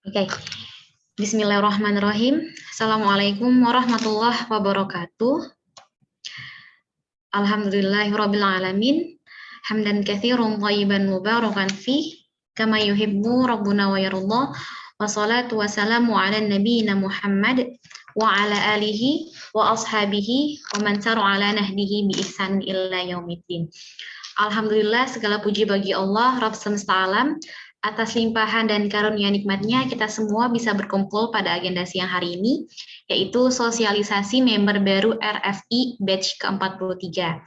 Oke, Bismillahirrahmanirrahim. Assalamualaikum warahmatullahi wabarakatuh. Alhamdulillahirabbil alamin. Hamdan katsiran thayyiban mubarakan fih, kama yuhibbu rabbuna wa yarda. Wassalatu wassalamu ala nabiyyina Muhammad wa ala alihi wa ashabihi wa man sara ala nahdihi bi ihsan ila yaumiddin. Alhamdulillah, segala puji bagi Allah, Rabb semesta alam. Atas limpahan dan karunia nikmatnya, kita semua bisa berkumpul pada agenda siang hari ini, yaitu sosialisasi member baru RFI batch ke-43.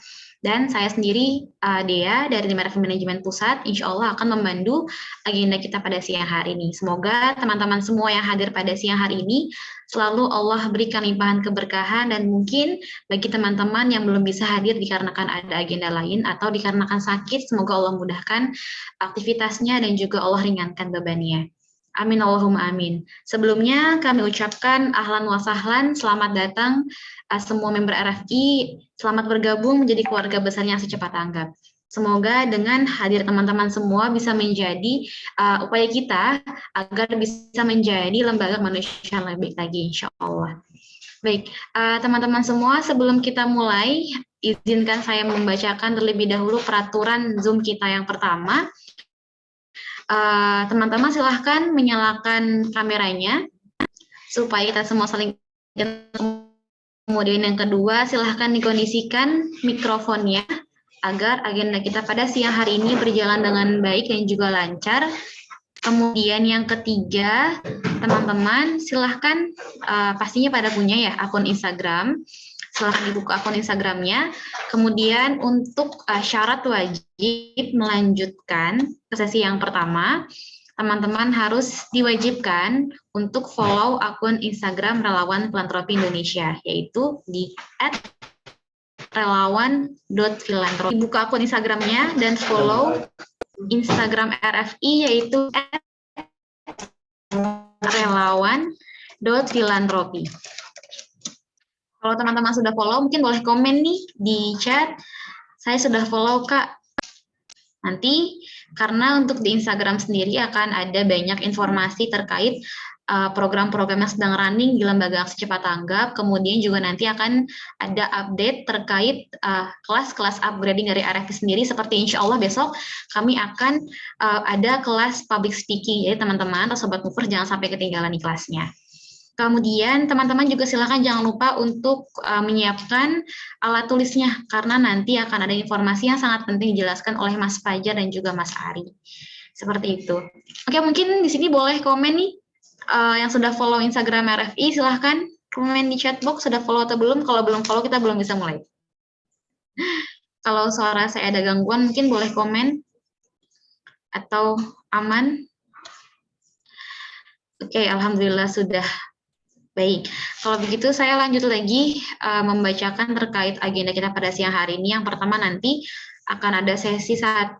Dan saya sendiri, Dea, dari Tim RFI Manajemen Pusat, insya Allah akan membantu agenda kita pada siang hari ini. Semoga teman-teman semua yang hadir pada siang hari ini, selalu Allah berikan limpahan keberkahan, dan mungkin bagi teman-teman yang belum bisa hadir dikarenakan ada agenda lain atau dikarenakan sakit, semoga Allah mudahkan aktivitasnya dan juga Allah ringankan bebannya. Amin Allahumma amin. Sebelumnya kami ucapkan ahlan wa sahlan, selamat datang semua member RFI, selamat bergabung menjadi keluarga besarnya secepat tanggap. Semoga dengan hadir teman-teman semua bisa menjadi upaya kita agar bisa menjadi lembaga manusia yang lebih baik lagi, insya Allah. Baik, teman-teman semua, sebelum kita mulai, izinkan saya membacakan terlebih dahulu peraturan Zoom kita yang pertama. Teman-teman silahkan menyalakan kameranya supaya kita semua saling ketemu. Kemudian yang kedua, silahkan dikondisikan mikrofonnya agar agenda kita pada siang hari ini berjalan dengan baik dan juga lancar. Kemudian yang ketiga, teman-teman silahkan pastinya pada punya ya akun Instagram. Silahkan dibuka akun Instagramnya. Kemudian untuk syarat wajib melanjutkan ke sesi yang pertama, teman-teman harus diwajibkan untuk follow akun Instagram Relawan Filantropi Indonesia, yaitu di @relawan.filantropi. Dibuka akun Instagramnya dan follow Instagram RFI, yaitu relawan.filantropi. Kalau teman-teman sudah follow, mungkin boleh komen nih di chat, saya sudah follow Kak. Nanti, karena untuk di Instagram sendiri akan ada banyak informasi terkait program-program yang sedang running di lembaga secepat tanggap, kemudian juga nanti akan ada update terkait kelas-kelas upgrading dari RFI sendiri, seperti insya Allah besok kami akan ada kelas public speaking, jadi teman-teman atau Sobat Movers jangan sampai ketinggalan di kelasnya. Kemudian teman-teman juga silakan jangan lupa untuk menyiapkan alat tulisnya, karena nanti akan ada informasi yang sangat penting dijelaskan oleh Mas Fajar dan juga Mas Ari. Seperti itu. Oke, mungkin di sini boleh komen nih, yang sudah follow Instagram RFI, silahkan komen di chat box sudah follow atau belum. Kalau belum follow, kita belum bisa mulai. Kalau suara saya ada gangguan, mungkin boleh komen. Atau aman? Oke, alhamdulillah sudah. Baik, kalau begitu saya lanjut lagi membacakan terkait agenda kita pada siang hari ini. Yang pertama nanti akan ada sesi 1,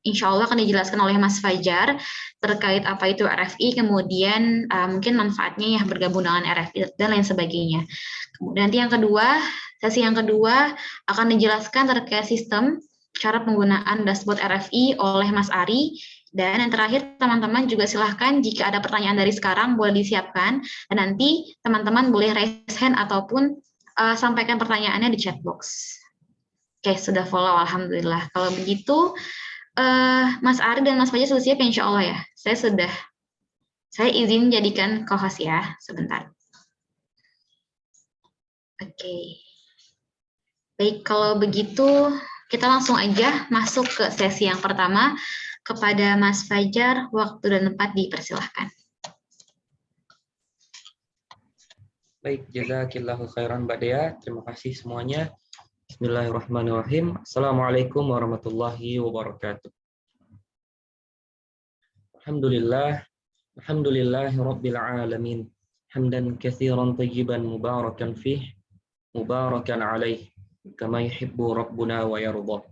insya Allah akan dijelaskan oleh Mas Fajar terkait apa itu RFI, kemudian mungkin manfaatnya ya bergabung dengan RFI dan lain sebagainya. Kemudian nanti yang kedua, sesi yang kedua akan dijelaskan terkait sistem cara penggunaan dashboard RFI oleh Mas Ari. Dan yang terakhir, teman-teman juga silahkan jika ada pertanyaan dari sekarang boleh disiapkan, dan nanti teman-teman boleh raise hand ataupun sampaikan pertanyaannya di chat box. Oke, sudah follow, alhamdulillah. Kalau begitu, Mas Ari dan Mas Fajar sudah siap insya Allah ya? Saya izin jadikan co-host ya, sebentar. Oke. Baik, kalau begitu kita langsung aja masuk ke sesi yang pertama. Kepada Mas Fajar, waktu dan tempat dipersilahkan. Baik, jazakillahu khairan Mbak Dea. Terima kasih semuanya. Bismillahirrahmanirrahim. Assalamualaikum warahmatullahi wabarakatuh. Alhamdulillahi rabbil alamin. Hamdan katsiran tayyiban mubarakan fih, mubarakan alaih, kama yuhibbu rabbuna wa yarda.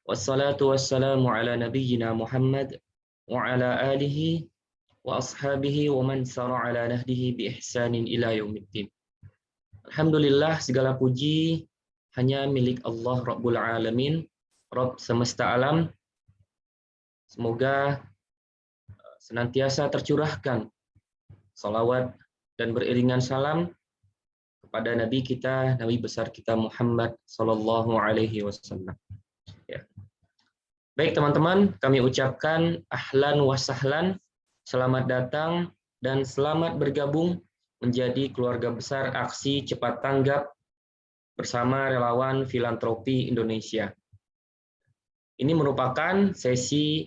Wassalatu wassalamu ala nabiyyina Muhammad wa ala alihi wa ashabihi wa man sara ala nahdihi bi ihsanin ila yaumiddin. Alhamdulillah, segala puji hanya milik Allah Rabbul Alamin, Rabb semesta alam. Semoga senantiasa tercurahkan salawat dan beriringan salam kepada Nabi kita, Nabi besar kita Muhammad Sallallahu Alaihi Wasallam. Ya. Baik teman-teman, kami ucapkan ahlan wa sahlan, selamat datang dan selamat bergabung menjadi keluarga besar aksi cepat tanggap bersama relawan filantropi Indonesia. Ini merupakan sesi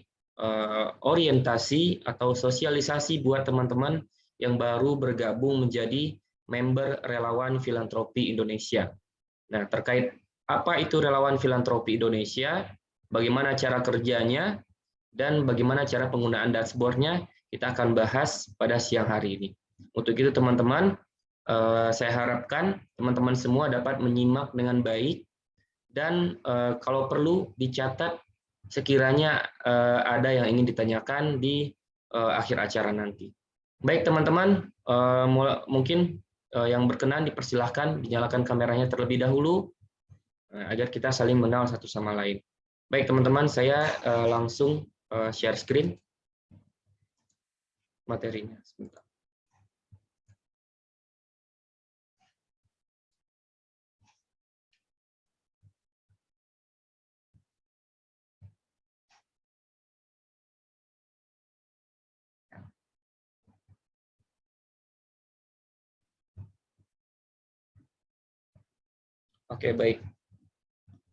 orientasi atau sosialisasi buat teman-teman yang baru bergabung menjadi member relawan filantropi Indonesia. Nah, terkait apa itu relawan filantropi Indonesia, bagaimana cara kerjanya, dan bagaimana cara penggunaan dashboard-nya, kita akan bahas pada siang hari ini. Untuk itu teman-teman, saya harapkan teman-teman semua dapat menyimak dengan baik, dan kalau perlu dicatat sekiranya ada yang ingin ditanyakan di akhir acara nanti. Baik teman-teman, mungkin yang berkenan dipersilahkan dinyalakan kameranya terlebih dahulu agar kita saling mengenal satu sama lain. Baik teman-teman, saya langsung share screen materinya sebentar. Oke, baik.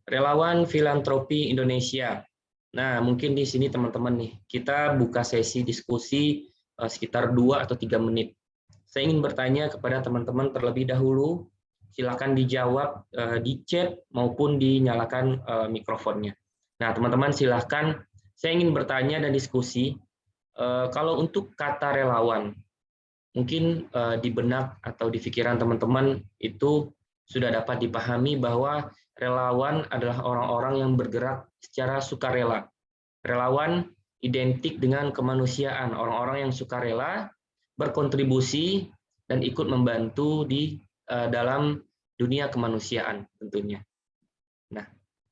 Relawan Filantropi Indonesia. Nah, mungkin di sini teman-teman nih, kita buka sesi diskusi sekitar 2 atau 3 menit. Saya ingin bertanya kepada teman-teman terlebih dahulu, silakan dijawab di chat maupun dinyalakan mikrofonnya. Nah, teman-teman silakan, saya ingin bertanya dan diskusi, kalau untuk kata relawan, mungkin di benak atau di pikiran teman-teman itu sudah dapat dipahami bahwa relawan adalah orang-orang yang bergerak secara sukarela. Relawan identik dengan kemanusiaan, orang-orang yang sukarela, berkontribusi, dan ikut membantu di dalam dunia kemanusiaan tentunya. Nah,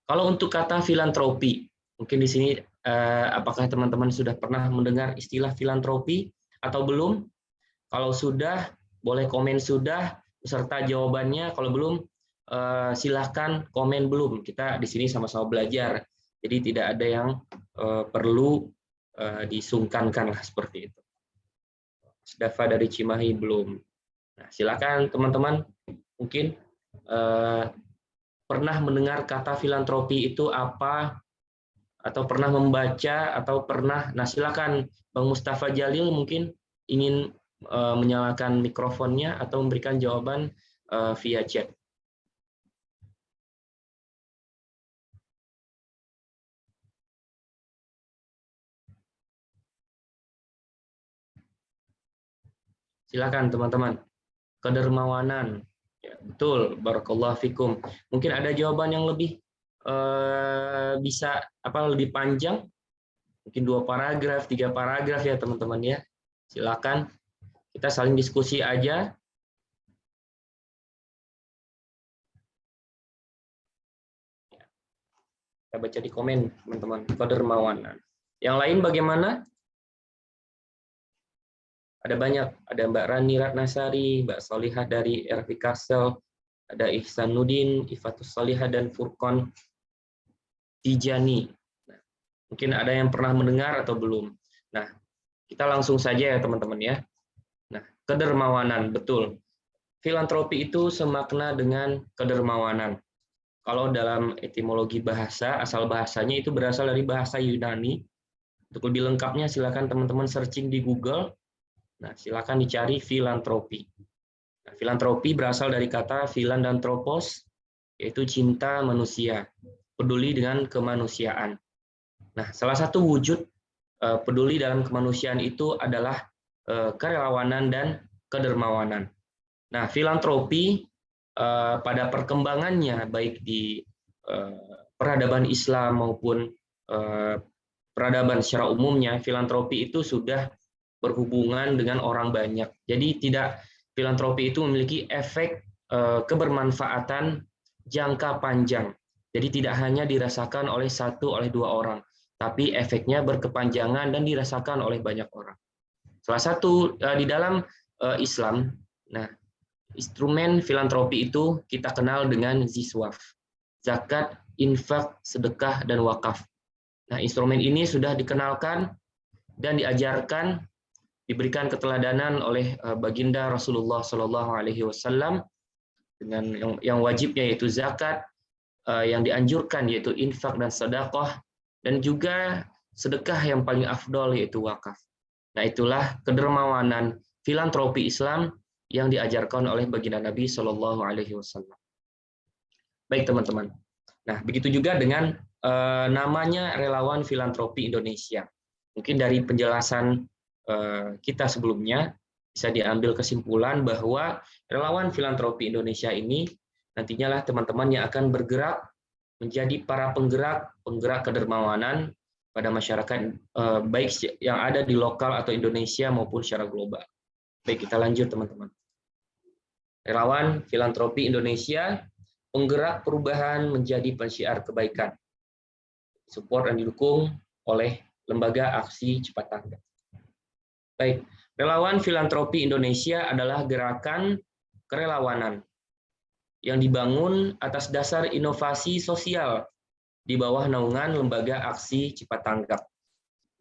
kalau untuk kata filantropi, mungkin di sini apakah teman-teman sudah pernah mendengar istilah filantropi atau belum? Kalau sudah, boleh komen sudah beserta jawabannya. Kalau belum, silahkan komen belum. Kita di sini sama-sama belajar, jadi tidak ada yang perlu disungkankan lah seperti itu. Dafa dari Cimahi belum. Nah, silakan teman-teman, mungkin pernah mendengar kata filantropi itu apa, atau pernah membaca, atau pernah. Nah, silakan Bang Mustafa Jalil mungkin ingin menyalakan mikrofonnya atau memberikan jawaban via chat. Silakan teman-teman. Kedermawanan. Ya, betul, barakallahu fikum. Mungkin ada jawaban yang lebih bisa lebih panjang, mungkin 2 paragraf, 3 paragraf ya teman-teman ya. Silakan. Kita saling diskusi aja. Kita baca di komen, teman-teman. Kedermawanan. Yang lain bagaimana? Ada banyak. Ada Mbak Rani Ratnasari, Mbak Solihah dari RV Kastel, ada Ihsanuddin, Ifatus Solihah, dan Furqon Tijani. Nah, mungkin ada yang pernah mendengar atau belum. Nah, kita langsung saja ya teman-teman ya. Nah, kedermawanan, betul. Filantropi itu semakna dengan kedermawanan. Kalau dalam etimologi bahasa, asal bahasanya itu berasal dari bahasa Yunani. Untuk lebih lengkapnya silakan teman-teman searching di Google. Nah, silakan dicari filantropi. Nah, filantropi berasal dari kata filan dan tropos, yaitu cinta manusia, peduli dengan kemanusiaan. Nah, salah satu wujud peduli dalam kemanusiaan itu adalah kerelawanan dan kedermawanan. Nah, filantropi pada perkembangannya baik di peradaban Islam maupun peradaban secara umumnya, filantropi itu sudah berhubungan dengan orang banyak. Jadi filantropi itu memiliki efek kebermanfaatan jangka panjang. Jadi tidak hanya dirasakan oleh 1 oleh 2 orang, tapi efeknya berkepanjangan dan dirasakan oleh banyak orang. Salah satu di dalam Islam, nah instrumen filantropi itu kita kenal dengan ziswaf, zakat, infak, sedekah, dan wakaf. Nah, instrumen ini sudah dikenalkan dan diajarkan, diberikan keteladanan oleh baginda Rasulullah Shallallahu Alaihi Wasallam dengan yang wajibnya yaitu zakat, yang dianjurkan yaitu infak dan sedekah, dan juga sedekah yang paling afdol yaitu wakaf. Nah, itulah kedermawanan filantropi Islam yang diajarkan oleh baginda Nabi Shallallahu Alaihi Wasallam. Baik teman-teman. Nah, begitu juga dengan namanya relawan filantropi Indonesia. Mungkin dari penjelasan kita sebelumnya bisa diambil kesimpulan bahwa relawan filantropi Indonesia ini nantinya lah teman-teman yang akan bergerak menjadi para penggerak kedermawanan pada masyarakat baik yang ada di lokal atau Indonesia maupun secara global. Baik, kita lanjut teman-teman. Relawan filantropi Indonesia, penggerak perubahan menjadi pensiar kebaikan. Support dan didukung oleh Lembaga Aksi Cepat Tanggap. Baik, relawan filantropi Indonesia adalah gerakan kerelawanan yang dibangun atas dasar inovasi sosial di bawah naungan Lembaga Aksi Cepat Tanggap.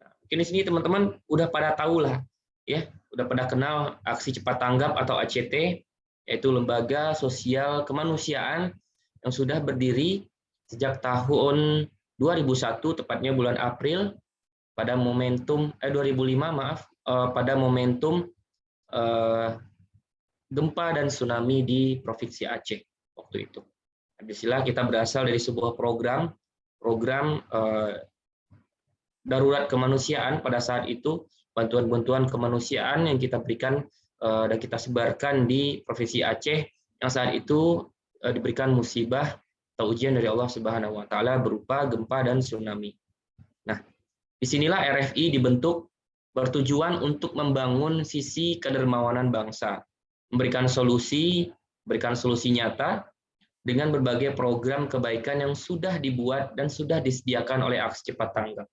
Nah, mungkin di sini teman-teman udah pada tahu lah, ya, udah pada kenal Aksi Cepat Tanggap atau ACT, yaitu Lembaga Sosial Kemanusiaan yang sudah berdiri sejak tahun 2001, tepatnya bulan April, pada momentum 2005 maaf, pada momentum gempa dan tsunami di Provinsi Aceh waktu itu. Disinilah kita berasal dari sebuah program darurat kemanusiaan pada saat itu, bantuan-bantuan kemanusiaan yang kita berikan dan kita sebarkan di Provinsi Aceh yang saat itu diberikan musibah atau ujian dari Allah Subhanahu wa Ta'ala berupa gempa dan tsunami. Nah, disinilah RFI dibentuk bertujuan untuk membangun sisi kedermawanan bangsa, memberikan solusi nyata dengan berbagai program kebaikan yang sudah dibuat dan sudah disediakan oleh Aksi Cepat Tanggap.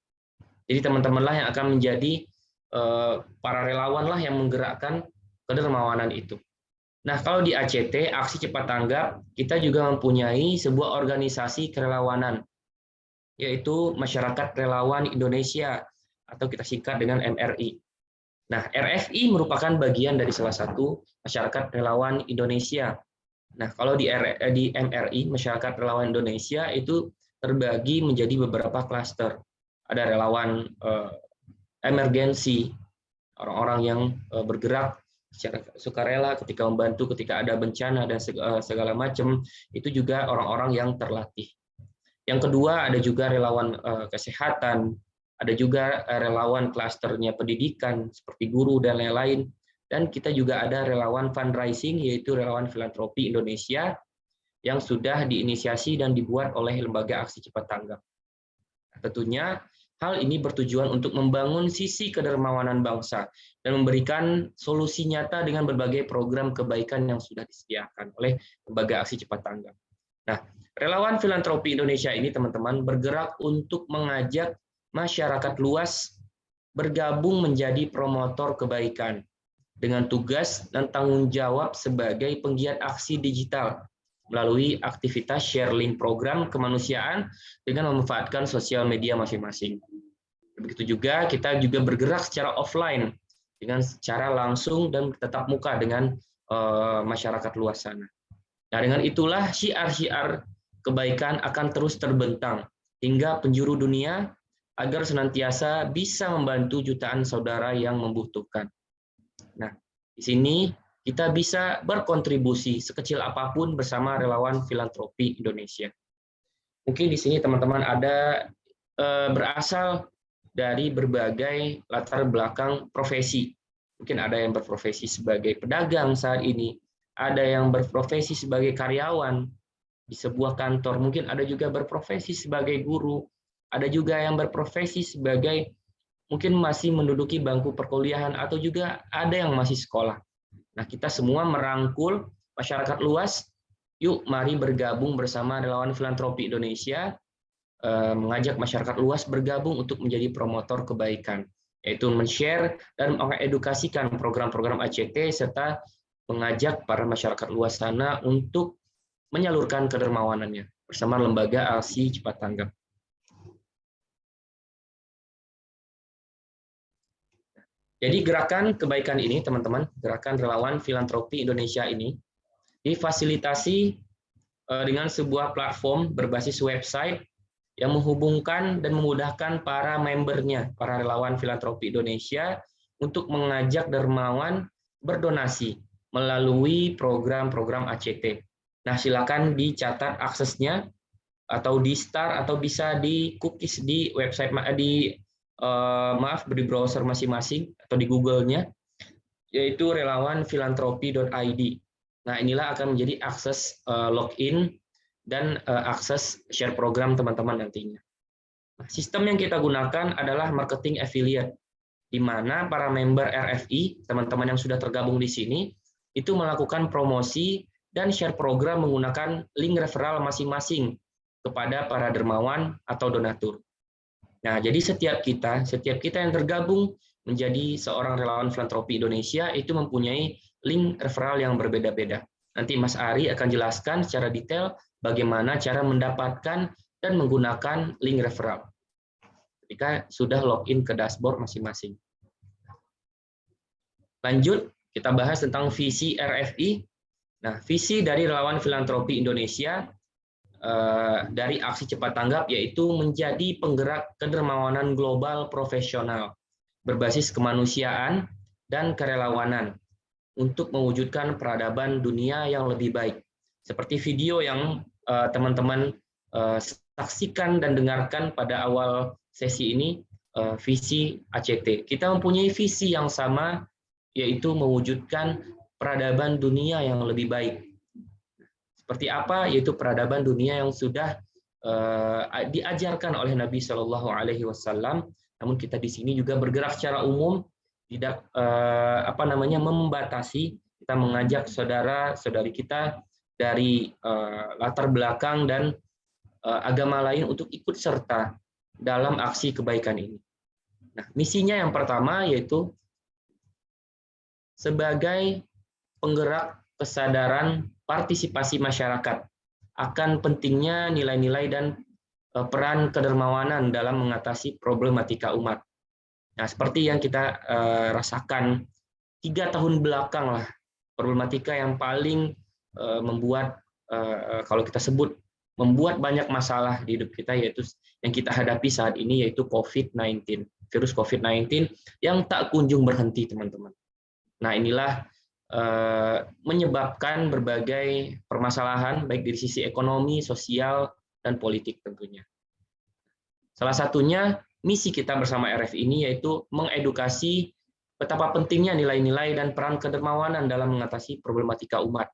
Jadi teman-temanlah yang akan menjadi para relawan lah yang menggerakkan kedermawanan itu. Nah, kalau di ACT, Aksi Cepat Tanggap, kita juga mempunyai sebuah organisasi kerelawanan, yaitu Masyarakat Relawan Indonesia, atau kita singkat dengan MRI. Nah, RFI merupakan bagian dari salah satu Masyarakat Relawan Indonesia. Nah, kalau di MRI, Masyarakat Relawan Indonesia, itu terbagi menjadi beberapa klaster. Ada relawan emergensi, orang-orang yang bergerak secara sukarela ketika membantu ketika ada bencana dan segala macam, itu juga orang-orang yang terlatih. Yang kedua, ada juga relawan kesehatan, ada juga relawan klasternya pendidikan seperti guru dan lain-lain, dan kita juga ada relawan fundraising, yaitu relawan filantropi Indonesia yang sudah diinisiasi dan dibuat oleh Lembaga Aksi Cepat Tanggap. Tentunya hal ini bertujuan untuk membangun sisi kedermawanan bangsa dan memberikan solusi nyata dengan berbagai program kebaikan yang sudah disediakan oleh Lembaga Aksi Cepat Tanggap. Nah, relawan filantropi Indonesia ini teman-teman bergerak untuk mengajak masyarakat luas bergabung menjadi promotor kebaikan dengan tugas dan tanggung jawab sebagai penggiat aksi digital melalui aktivitas share link program kemanusiaan dengan memanfaatkan sosial media masing-masing. Begitu juga kita juga bergerak secara offline dengan secara langsung dan tetap muka dengan masyarakat luas sana. Nah, dengan itulah syiar-syiar kebaikan akan terus terbentang hingga penjuru dunia agar senantiasa bisa membantu jutaan saudara yang membutuhkan. Nah, di sini kita bisa berkontribusi sekecil apapun bersama relawan filantropi Indonesia. Mungkin di sini teman-teman ada berasal dari berbagai latar belakang profesi. Mungkin ada yang berprofesi sebagai pedagang saat ini, ada yang berprofesi sebagai karyawan di sebuah kantor, mungkin ada juga berprofesi sebagai guru, ada juga yang berprofesi sebagai mungkin masih menduduki bangku perkuliahan, atau juga ada yang masih sekolah. Nah, kita semua merangkul masyarakat luas, yuk mari bergabung bersama relawan filantropi Indonesia, mengajak masyarakat luas bergabung untuk menjadi promotor kebaikan, yaitu men-share dan mengedukasikan program-program ACT serta mengajak para masyarakat luas sana untuk menyalurkan kedermawanannya bersama lembaga ASI Cepat Tanggap. Jadi gerakan kebaikan ini, teman-teman, gerakan relawan filantropi Indonesia ini difasilitasi dengan sebuah platform berbasis website yang menghubungkan dan memudahkan para membernya, para relawan filantropi Indonesia, untuk mengajak dermawan berdonasi melalui program-program ACT. Nah, silakan dicatat aksesnya atau di start atau bisa di cookies di website di browser masing-masing atau di Google-nya, yaitu relawanfilantropi.id. Nah, inilah akan menjadi akses login dan akses share program teman-teman nantinya. Nah, sistem yang kita gunakan adalah marketing affiliate, di mana para member RFI, teman-teman yang sudah tergabung di sini, itu melakukan promosi dan share program menggunakan link referral masing-masing kepada para dermawan atau donatur. Nah, jadi setiap kita yang tergabung menjadi seorang relawan filantropi Indonesia itu mempunyai link referral yang berbeda-beda. Nanti Mas Ari akan jelaskan secara detail bagaimana cara mendapatkan dan menggunakan link referral ketika sudah login ke dashboard masing-masing. Lanjut, kita bahas tentang visi RFI. Nah, visi dari relawan filantropi Indonesia dari aksi cepat tanggap yaitu menjadi penggerak kedermawanan global profesional berbasis kemanusiaan dan kerelawanan untuk mewujudkan peradaban dunia yang lebih baik. Seperti video yang teman-teman saksikan dan dengarkan pada awal sesi ini, visi ACT. Kita mempunyai visi yang sama, yaitu mewujudkan peradaban dunia yang lebih baik. Seperti apa? Yaitu peradaban dunia yang sudah diajarkan oleh Nabi Shallallahu Alaihi Wasallam. Namun kita di sini juga bergerak secara umum, tidak membatasi. Kita mengajak saudara-saudari kita dari latar belakang dan agama lain untuk ikut serta dalam aksi kebaikan ini. Nah, misinya yang pertama yaitu sebagai penggerak kesadaran partisipasi masyarakat akan pentingnya nilai-nilai dan peran kedermawanan dalam mengatasi problematika umat. Nah, seperti yang kita rasakan 3 tahun belakang lah, problematika yang paling membuat, kalau kita sebut, membuat banyak masalah di hidup kita, yaitu yang kita hadapi saat ini, yaitu COVID-19, virus COVID-19 yang tak kunjung berhenti, teman-teman. Nah, inilah menyebabkan berbagai permasalahan, baik dari sisi ekonomi, sosial, dan politik tentunya. Salah satunya, misi kita bersama RF ini yaitu mengedukasi betapa pentingnya nilai-nilai dan peran kedermawanan dalam mengatasi problematika umat.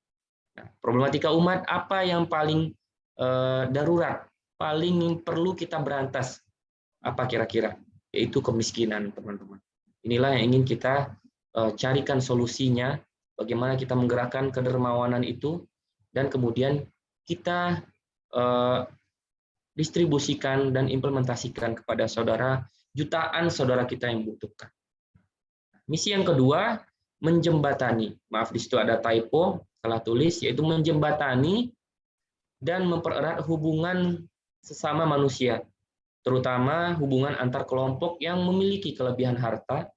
Nah, problematika umat apa yang paling darurat, paling perlu kita berantas? Apa kira-kira? Yaitu kemiskinan, teman-teman. Inilah yang ingin kita carikan solusinya, bagaimana kita menggerakkan kedermawanan itu, dan kemudian kita distribusikan dan implementasikan kepada jutaan saudara kita yang membutuhkan. Misi yang kedua, menjembatani. Maaf, di situ ada typo, salah tulis, yaitu menjembatani dan mempererat hubungan sesama manusia, terutama hubungan antar kelompok yang memiliki kelebihan harta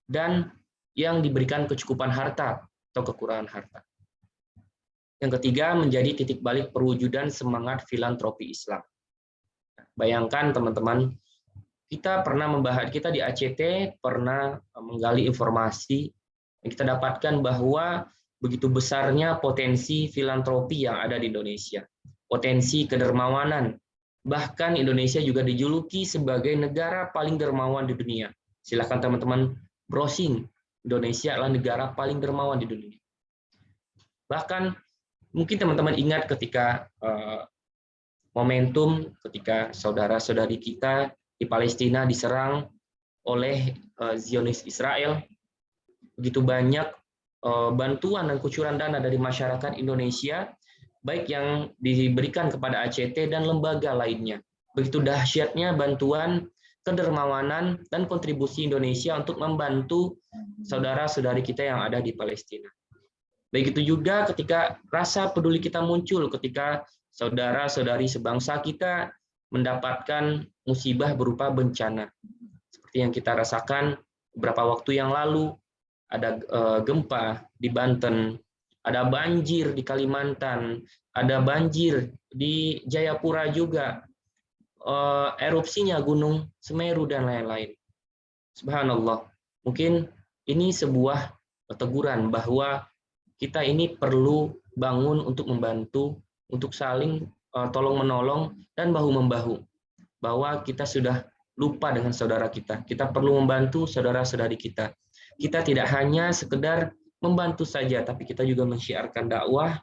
dan yang diberikan kecukupan harta atau kekurangan harta. Yang ketiga, menjadi titik balik perwujudan semangat filantropi Islam. Bayangkan teman-teman, kita di ACT pernah menggali informasi yang kita dapatkan bahwa begitu besarnya potensi filantropi yang ada di Indonesia, potensi kedermawanan. Bahkan Indonesia juga dijuluki sebagai negara paling dermawan di dunia. Silakan teman-teman browsing, Indonesia adalah negara paling dermawan di dunia. Bahkan mungkin teman-teman ingat ketika momentum ketika saudara-saudari kita di Palestina diserang oleh Zionis Israel, begitu banyak bantuan dan kucuran dana dari masyarakat Indonesia, baik yang diberikan kepada ACT dan lembaga lainnya. Begitu dahsyatnya bantuan kedermawanan dan kontribusi Indonesia untuk membantu saudara-saudari kita yang ada di Palestina. Begitu juga ketika rasa peduli kita muncul ketika saudara-saudari sebangsa kita mendapatkan musibah berupa bencana. Seperti yang kita rasakan beberapa waktu yang lalu, ada gempa di Banten, ada banjir di Kalimantan, ada banjir di Jayapura juga, erupsinya Gunung Semeru dan lain-lain. Subhanallah. Mungkin ini sebuah teguran bahwa kita ini perlu bangun untuk membantu, untuk saling tolong menolong dan bahu membahu. Bahwa kita sudah lupa dengan saudara kita. Kita perlu membantu saudara-saudari kita. Kita tidak hanya sekedar membantu saja, tapi kita juga mensyiarkan dakwah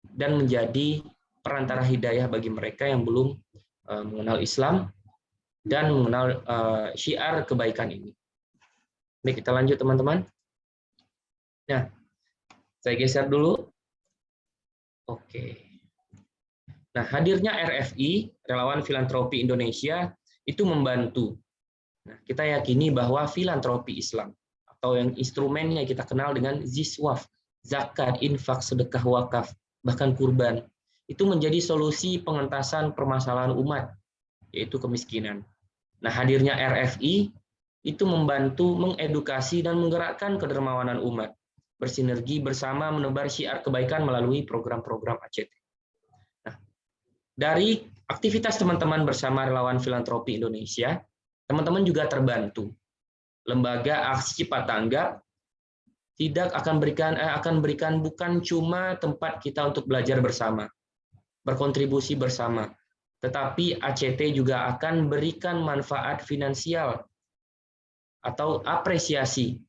dan menjadi perantara hidayah bagi mereka yang belum mengenal Islam dan mengenal syiar kebaikan ini. Baik, kita lanjut teman-teman. Nah, saya geser dulu. Oke. Nah, hadirnya RFI, Relawan Filantropi Indonesia, itu membantu. Nah, kita yakini bahwa filantropi Islam atau yang instrumennya kita kenal dengan ziswaf, zakat, infak, sedekah, wakaf, bahkan kurban, itu menjadi solusi pengentasan permasalahan umat, yaitu kemiskinan. Nah, hadirnya RFI itu membantu mengedukasi dan menggerakkan kedermawanan umat, bersinergi bersama menebar syiar kebaikan melalui program-program ACT. Nah, dari aktivitas teman-teman bersama Relawan Filantropi Indonesia, teman-teman juga terbantu. Lembaga Aksi Cepat Tanggap tidak akan berikan bukan cuma tempat kita untuk belajar bersama, berkontribusi bersama, tetapi ACT juga akan berikan manfaat finansial atau apresiasi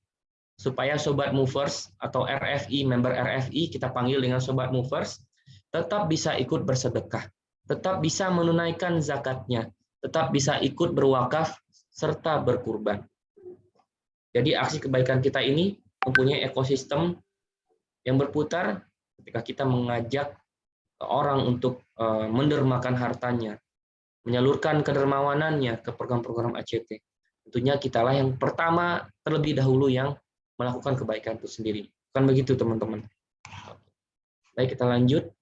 supaya Sobat Movers atau RFI, member RFI, kita panggil dengan Sobat Movers, tetap bisa ikut bersedekah, tetap bisa menunaikan zakatnya, tetap bisa ikut berwakaf, serta berkurban. Jadi aksi kebaikan kita ini mempunyai ekosistem yang berputar ketika kita mengajak orang untuk mendermakan hartanya, menyalurkan kedermawanannya ke program-program ACT. Tentunya kitalah yang pertama terlebih dahulu yang melakukan kebaikan itu sendiri. Bukan begitu teman-teman? Baik, kita lanjut.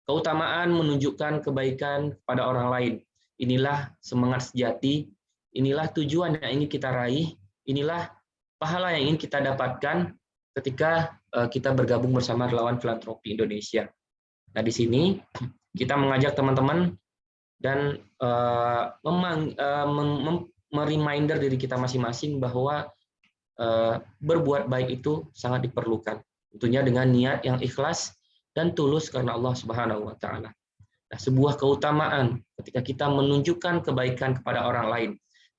Keutamaan menunjukkan kebaikan kepada orang lain. Inilah semangat sejati, inilah tujuan yang ingin kita raih, inilah pahala yang ingin kita dapatkan ketika kita bergabung bersama Relawan Filantropi Indonesia. Nah, di sini kita mengajak teman-teman dan mereminder diri kita masing-masing bahwa berbuat baik itu sangat diperlukan. Tentunya dengan niat yang ikhlas dan tulus karena Allah Subhanahu wa taala. Nah, sebuah keutamaan ketika kita menunjukkan kebaikan kepada orang lain,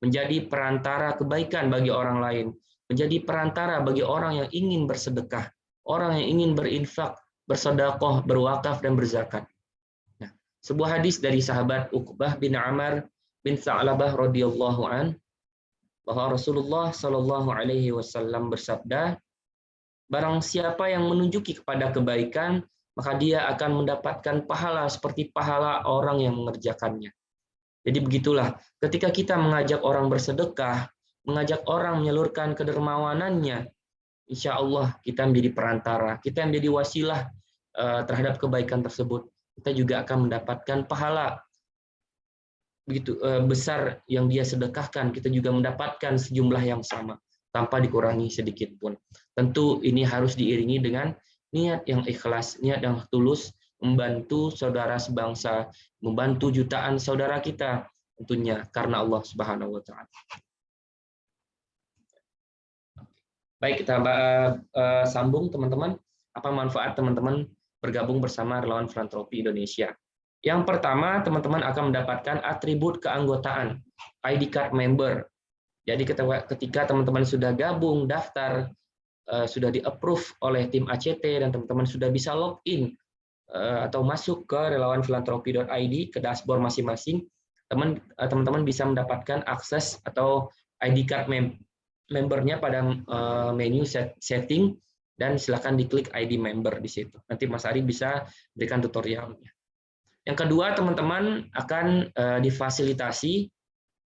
menjadi perantara kebaikan bagi orang lain, menjadi perantara bagi orang yang ingin bersedekah, orang yang ingin berinfak, bersedekah, berwakaf dan berzakat. Nah, sebuah hadis dari sahabat Uqbah bin Amr bin Sa'labah radhiyallahu an bahwa Rasulullah Shallallahu alaihi wasallam bersabda, barang siapa yang menunjuki kepada kebaikan, maka dia akan mendapatkan pahala seperti pahala orang yang mengerjakannya. Jadi begitulah, ketika kita mengajak orang bersedekah, mengajak orang menyalurkan kedermawanannya, insya Allah kita menjadi perantara, kita menjadi wasilah terhadap kebaikan tersebut. Kita juga akan mendapatkan pahala begitu besar yang dia sedekahkan, kita juga mendapatkan sejumlah yang sama tanpa dikurangi sedikit pun. Tentu ini harus diiringi dengan niat yang ikhlas, niat yang tulus, membantu saudara sebangsa, membantu jutaan saudara kita, tentunya karena Allah Subhanahu wa taala. Baik, kita sambung teman-teman. Apa manfaat teman-teman bergabung bersama Relawan Filantropi Indonesia? Yang pertama, teman-teman akan mendapatkan atribut keanggotaan, ID card member. Jadi ketika teman-teman sudah gabung, daftar, sudah di-approve oleh tim ACT, dan teman-teman sudah bisa login atau masuk ke relawanfilantropi.id, ke dashboard masing-masing, teman-teman bisa mendapatkan akses atau ID card membernya pada menu setting, dan silakan diklik ID member di situ. Nanti Mas Ari bisa berikan tutorialnya. Yang kedua, teman-teman akan difasilitasi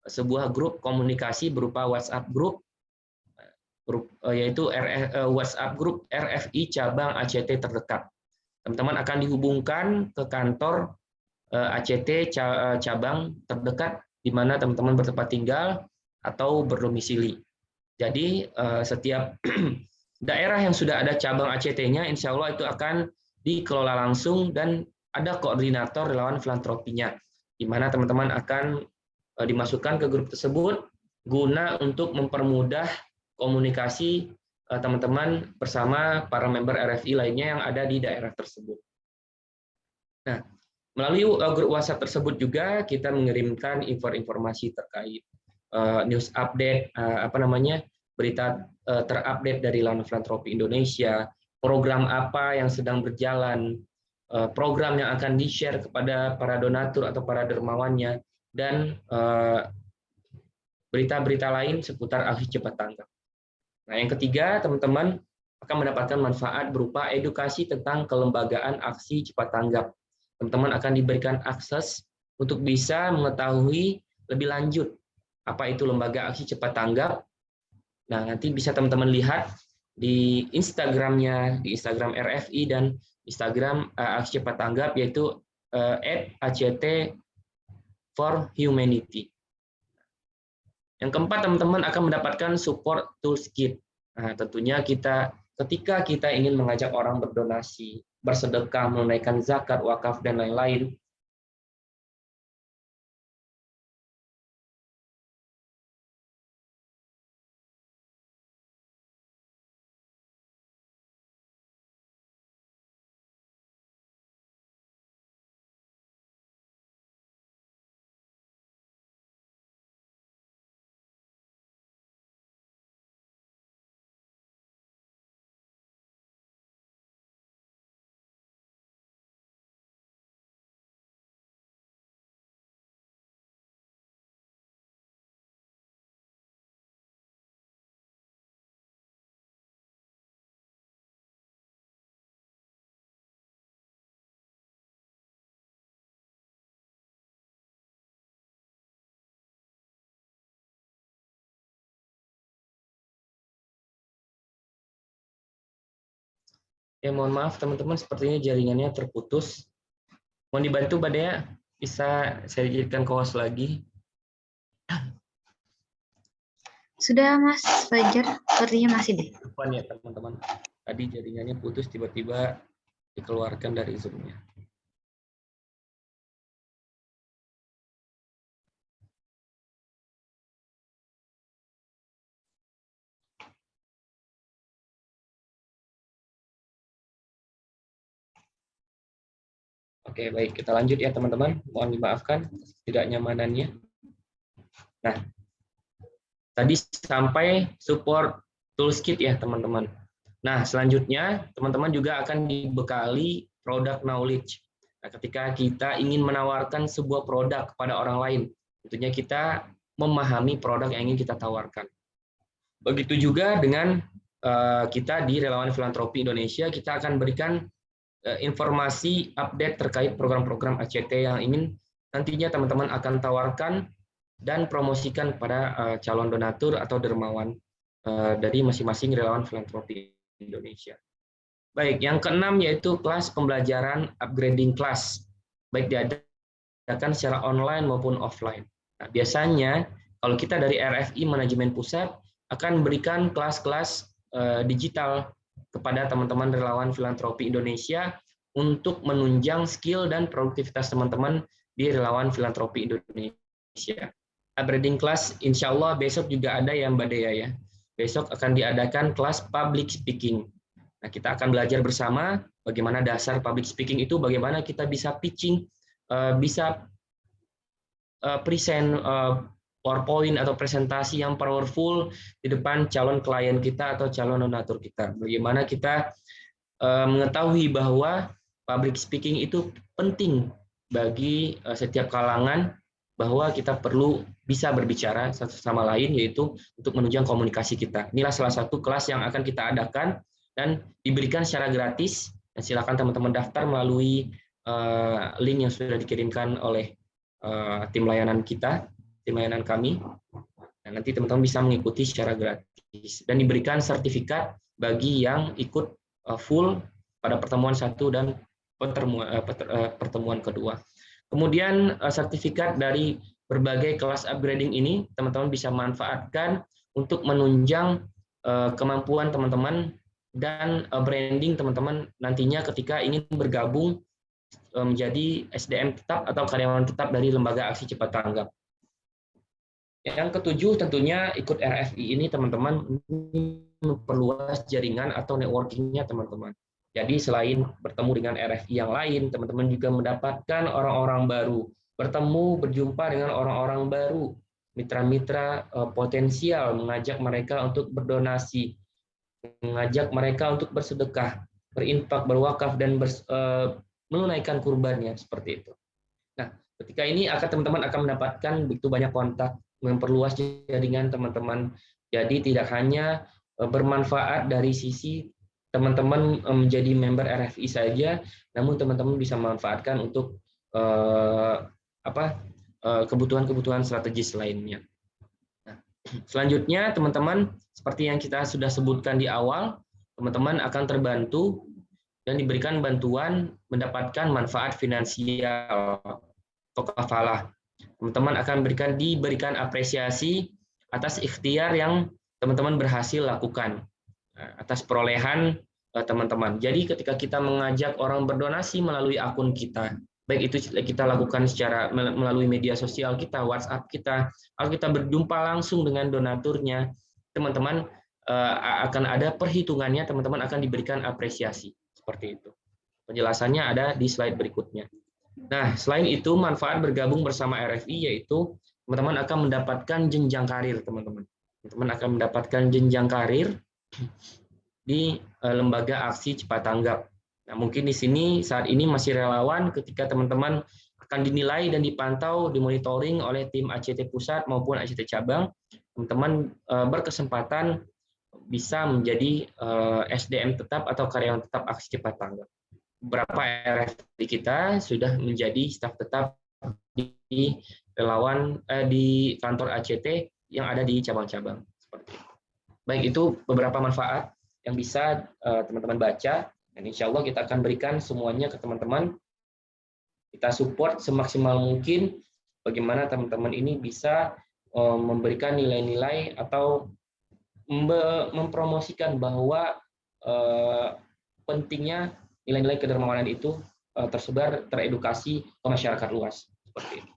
sebuah grup komunikasi berupa WhatsApp grup, yaitu WhatsApp grup RFI cabang ACT terdekat. Teman-teman akan dihubungkan ke kantor ACT cabang terdekat di mana teman-teman bertempat tinggal atau berdomisili. Jadi setiap daerah yang sudah ada cabang ACT-nya, insya Allah itu akan dikelola langsung dan ada koordinator relawan filantropinya, di mana teman-teman akan dimasukkan ke grup tersebut guna untuk mempermudah komunikasi teman-teman bersama para member RFI lainnya yang ada di daerah tersebut. Nah, melalui grup WhatsApp tersebut juga kita mengirimkan informasi terkait news update, berita terupdate dari Lawan Filantropi Indonesia, program apa yang sedang berjalan, program yang akan di-share kepada para donatur atau para dermawannya, dan berita-berita lain seputar aksi cepat tanggap. Nah, yang ketiga, teman-teman akan mendapatkan manfaat berupa edukasi tentang kelembagaan aksi cepat tanggap. Teman-teman akan diberikan akses untuk bisa mengetahui lebih lanjut apa itu lembaga aksi cepat tanggap. Nah, nanti bisa teman-teman lihat di Instagramnya, di Instagram RFI dan Instagram aksi cepat tanggap, yaitu @ACT4Humanity. Yang keempat, teman-teman akan mendapatkan support tools kit. Nah, tentunya ketika kita ingin mengajak orang berdonasi, bersedekah, menunaikan zakat, wakaf, dan lain-lain, ya mohon maaf teman-teman, sepertinya jaringannya terputus. Mohon dibantu Mbak Dea, bisa saya jadikan co-host lagi. Sudah Mas Fajar, sepertinya masih deh. Depan ya teman-teman, tadi jaringannya putus, tiba-tiba dikeluarkan dari Zoom-nya. Oke, baik, kita lanjut ya teman-teman. Mohon dimaafkan tidak nyamanannya. Nah, tadi sampai support tools kit ya teman-teman. Nah, selanjutnya teman-teman juga akan dibekali product knowledge. Nah, ketika kita ingin menawarkan sebuah produk kepada orang lain, tentunya kita memahami produk yang ingin kita tawarkan. Begitu juga dengan kita di Relawan Filantropi Indonesia, kita akan berikan informasi update terkait program-program ACT yang ingin nantinya teman-teman akan tawarkan dan promosikan kepada calon donatur atau dermawan dari masing-masing Relawan Filantropi Indonesia. Baik, yang keenam yaitu kelas pembelajaran upgrading class, baik diadakan secara online maupun offline. Nah, biasanya kalau kita dari RFI Manajemen Pusat akan memberikan kelas-kelas digital kepada teman-teman Relawan Filantropi Indonesia untuk menunjang skill dan produktivitas teman-teman di Relawan Filantropi Indonesia. Upgrading class insya Allah besok juga ada ya Mbak Dea ya. Besok akan diadakan kelas public speaking. Nah, kita akan belajar bersama bagaimana dasar public speaking itu, bagaimana kita bisa pitching, bisa present PowerPoint atau presentasi yang powerful di depan calon klien kita atau calon donatur kita. Bagaimana kita mengetahui bahwa public speaking itu penting bagi setiap kalangan, bahwa kita perlu bisa berbicara satu sama lain, yaitu untuk menunjang komunikasi kita. Inilah salah satu kelas yang akan kita adakan dan diberikan secara gratis. Dan silakan teman-teman daftar melalui link yang sudah dikirimkan oleh tim layanan kami. Nah, nanti teman-teman bisa mengikuti secara gratis dan diberikan sertifikat bagi yang ikut full pada pertemuan 1 dan pertemuan kedua. Kemudian sertifikat dari berbagai kelas upgrading ini teman-teman bisa manfaatkan untuk menunjang kemampuan teman-teman dan branding teman-teman nantinya ketika ingin bergabung menjadi SDM tetap atau karyawan tetap dari Lembaga Aksi Cepat Tanggap. Yang ketujuh tentunya ikut RFI ini teman-teman memperluas jaringan atau networking-nya teman-teman. Jadi selain bertemu dengan RFI yang lain, teman-teman juga mendapatkan orang-orang baru, berjumpa dengan orang-orang baru, mitra-mitra potensial, mengajak mereka untuk berdonasi, mengajak mereka untuk bersedekah, berinfak, berwakaf, dan menunaikan kurbannya, seperti itu. Nah, ketika ini teman-teman akan mendapatkan begitu banyak kontak, memperluas jaringan teman-teman. Jadi tidak hanya bermanfaat dari sisi teman-teman menjadi member RFI saja, namun teman-teman bisa memanfaatkan untuk kebutuhan-kebutuhan strategis lainnya. Nah, selanjutnya teman-teman, seperti yang kita sudah sebutkan di awal, teman-teman akan terbantu dan diberikan bantuan mendapatkan manfaat finansial atau kafalah. Teman-teman akan diberikan apresiasi atas ikhtiar yang teman-teman berhasil lakukan, atas perolehan teman-teman. Jadi ketika kita mengajak orang berdonasi melalui akun kita, baik itu kita lakukan secara melalui media sosial kita, WhatsApp kita, kalau kita berjumpa langsung dengan donaturnya, teman-teman akan ada perhitungannya, teman-teman akan diberikan apresiasi. Seperti itu. Penjelasannya ada di slide berikutnya. Nah, selain itu, manfaat bergabung bersama RFI yaitu teman-teman akan mendapatkan jenjang karir, teman-teman. Teman-teman akan mendapatkan jenjang karir di Lembaga Aksi Cepat Tanggap. Nah, mungkin di sini saat ini masih relawan ketika teman-teman akan dinilai dan dipantau, dimonitoring oleh tim ACT Pusat maupun ACT Cabang, teman-teman berkesempatan bisa menjadi SDM tetap atau karyawan tetap Aksi Cepat Tanggap. Beberapa RFI kita sudah menjadi staf tetap di kantor ACT yang ada di cabang-cabang. Seperti itu. Baik, itu beberapa manfaat yang bisa teman-teman baca, dan insya Allah kita akan berikan semuanya ke teman-teman. Kita support semaksimal mungkin bagaimana teman-teman ini bisa memberikan nilai-nilai atau mempromosikan bahwa pentingnya nilai-nilai kedermawanan itu tersebar, teredukasi ke masyarakat luas. Seperti itu.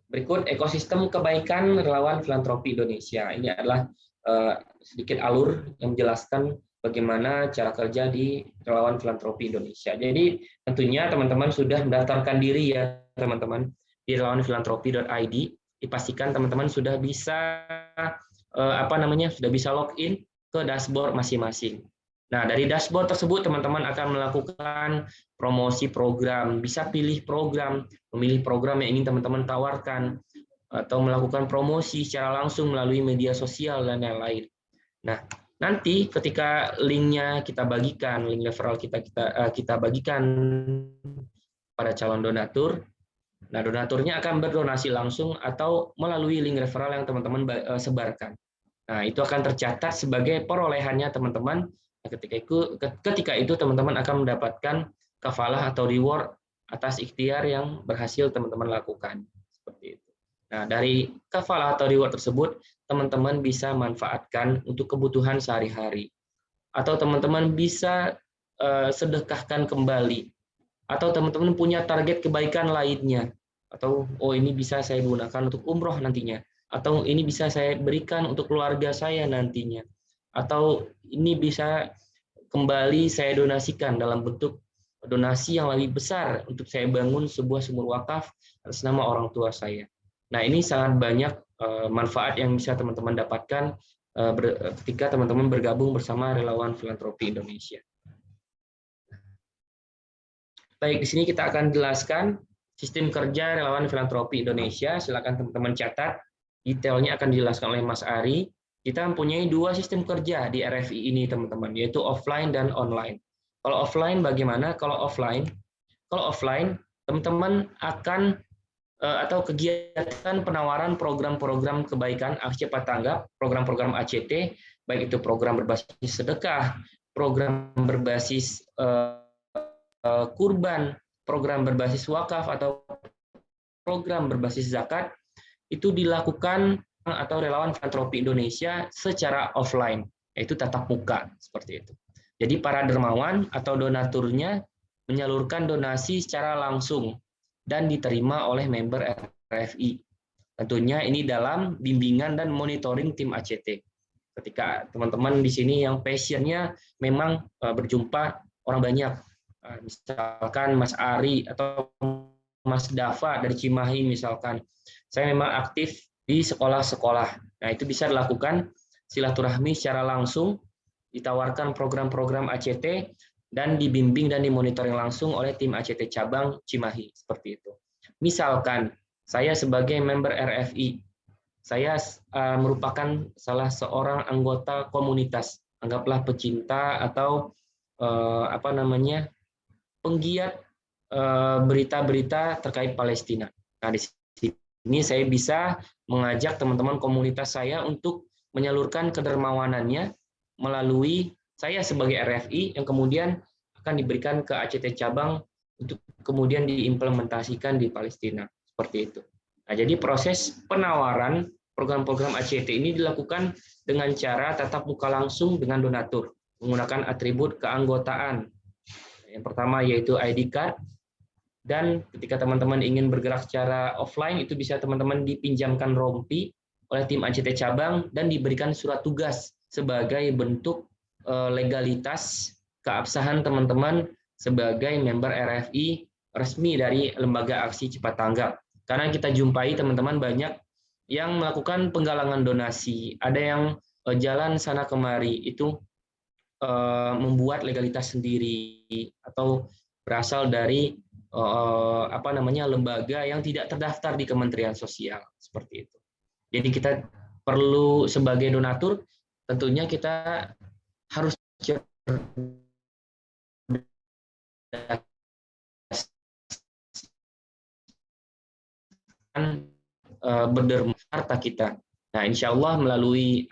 Berikut ekosistem kebaikan relawan filantropi Indonesia. Ini adalah sedikit alur yang menjelaskan bagaimana cara kerja di relawan filantropi Indonesia. Jadi tentunya teman-teman sudah mendaftarkan diri ya teman-teman di relawanfilantropi.id. Dipastikan teman-teman sudah bisa sudah bisa login ke dashboard masing-masing. Nah, dari dashboard tersebut teman-teman akan melakukan promosi program, bisa pilih program, memilih program yang ingin teman-teman tawarkan, atau melakukan promosi secara langsung melalui media sosial dan lain-lain. Nah, nanti ketika linknya kita bagikan, link referral kita bagikan pada calon donatur, nah donaturnya akan berdonasi langsung atau melalui link referral yang teman-teman sebarkan. Nah, itu akan tercatat sebagai perolehannya teman-teman. Ketika itu teman-teman akan mendapatkan kafalah atau reward atas ikhtiar yang berhasil teman-teman lakukan. Seperti itu. Nah, dari kafalah atau reward tersebut, teman-teman bisa manfaatkan untuk kebutuhan sehari-hari. Atau teman-teman bisa sedekahkan kembali. Atau teman-teman punya target kebaikan lainnya. Atau, ini bisa saya gunakan untuk umroh nantinya. Atau ini bisa saya berikan untuk keluarga saya nantinya. Atau ini bisa kembali saya donasikan dalam bentuk donasi yang lebih besar untuk saya bangun sebuah sumur wakaf atas nama orang tua saya. Nah, ini sangat banyak manfaat yang bisa teman-teman dapatkan ketika teman-teman bergabung bersama relawan filantropi Indonesia. Baik, di sini kita akan jelaskan sistem kerja relawan filantropi Indonesia. Silakan teman-teman catat. Detailnya akan dijelaskan oleh Mas Ari. Kita mempunyai dua sistem kerja di RFI ini, teman-teman, yaitu offline dan online. Kalau offline bagaimana? Kalau offline teman-teman akan atau kegiatan penawaran program-program kebaikan aksi cepat tanggap, program-program ACT, baik itu program berbasis sedekah, program berbasis kurban, program berbasis wakaf atau program berbasis zakat, itu dilakukan atau relawan filantropi Indonesia secara offline, yaitu tatap muka seperti itu. Jadi para dermawan atau donaturnya menyalurkan donasi secara langsung dan diterima oleh member RFI. Tentunya ini dalam bimbingan dan monitoring tim ACT. Ketika teman-teman di sini yang passionnya memang berjumpa orang banyak, misalkan Mas Ari atau Mas Dava dari Cimahi misalkan, saya memang aktif di sekolah-sekolah. Nah, itu bisa dilakukan silaturahmi secara langsung, ditawarkan program-program ACT, dan dibimbing dan dimonitoring langsung oleh tim ACT cabang Cimahi, seperti itu. Misalkan, saya sebagai member RFI, saya merupakan salah seorang anggota komunitas, anggaplah pecinta atau penggiat berita-berita terkait Palestina. Nah, di sini saya bisa mengajak teman-teman komunitas saya untuk menyalurkan kedermawanannya melalui saya sebagai RFI yang kemudian akan diberikan ke ACT cabang untuk kemudian diimplementasikan di Palestina. Seperti itu. Nah, jadi proses penawaran program-program ACT ini dilakukan dengan cara tatap muka langsung dengan donatur, menggunakan atribut keanggotaan. Yang pertama yaitu ID card, dan ketika teman-teman ingin bergerak secara offline, itu bisa teman-teman dipinjamkan rompi oleh tim ACT cabang dan diberikan surat tugas sebagai bentuk legalitas keabsahan teman-teman sebagai member RFI resmi dari Lembaga Aksi Cepat Tanggap. Karena kita jumpai teman-teman banyak yang melakukan penggalangan donasi, ada yang jalan sana kemari, itu membuat legalitas sendiri atau berasal dari lembaga yang tidak terdaftar di Kementerian Sosial, seperti itu. Jadi kita perlu sebagai donatur, tentunya kita harus berderma harta kita. Nah, insya Allah melalui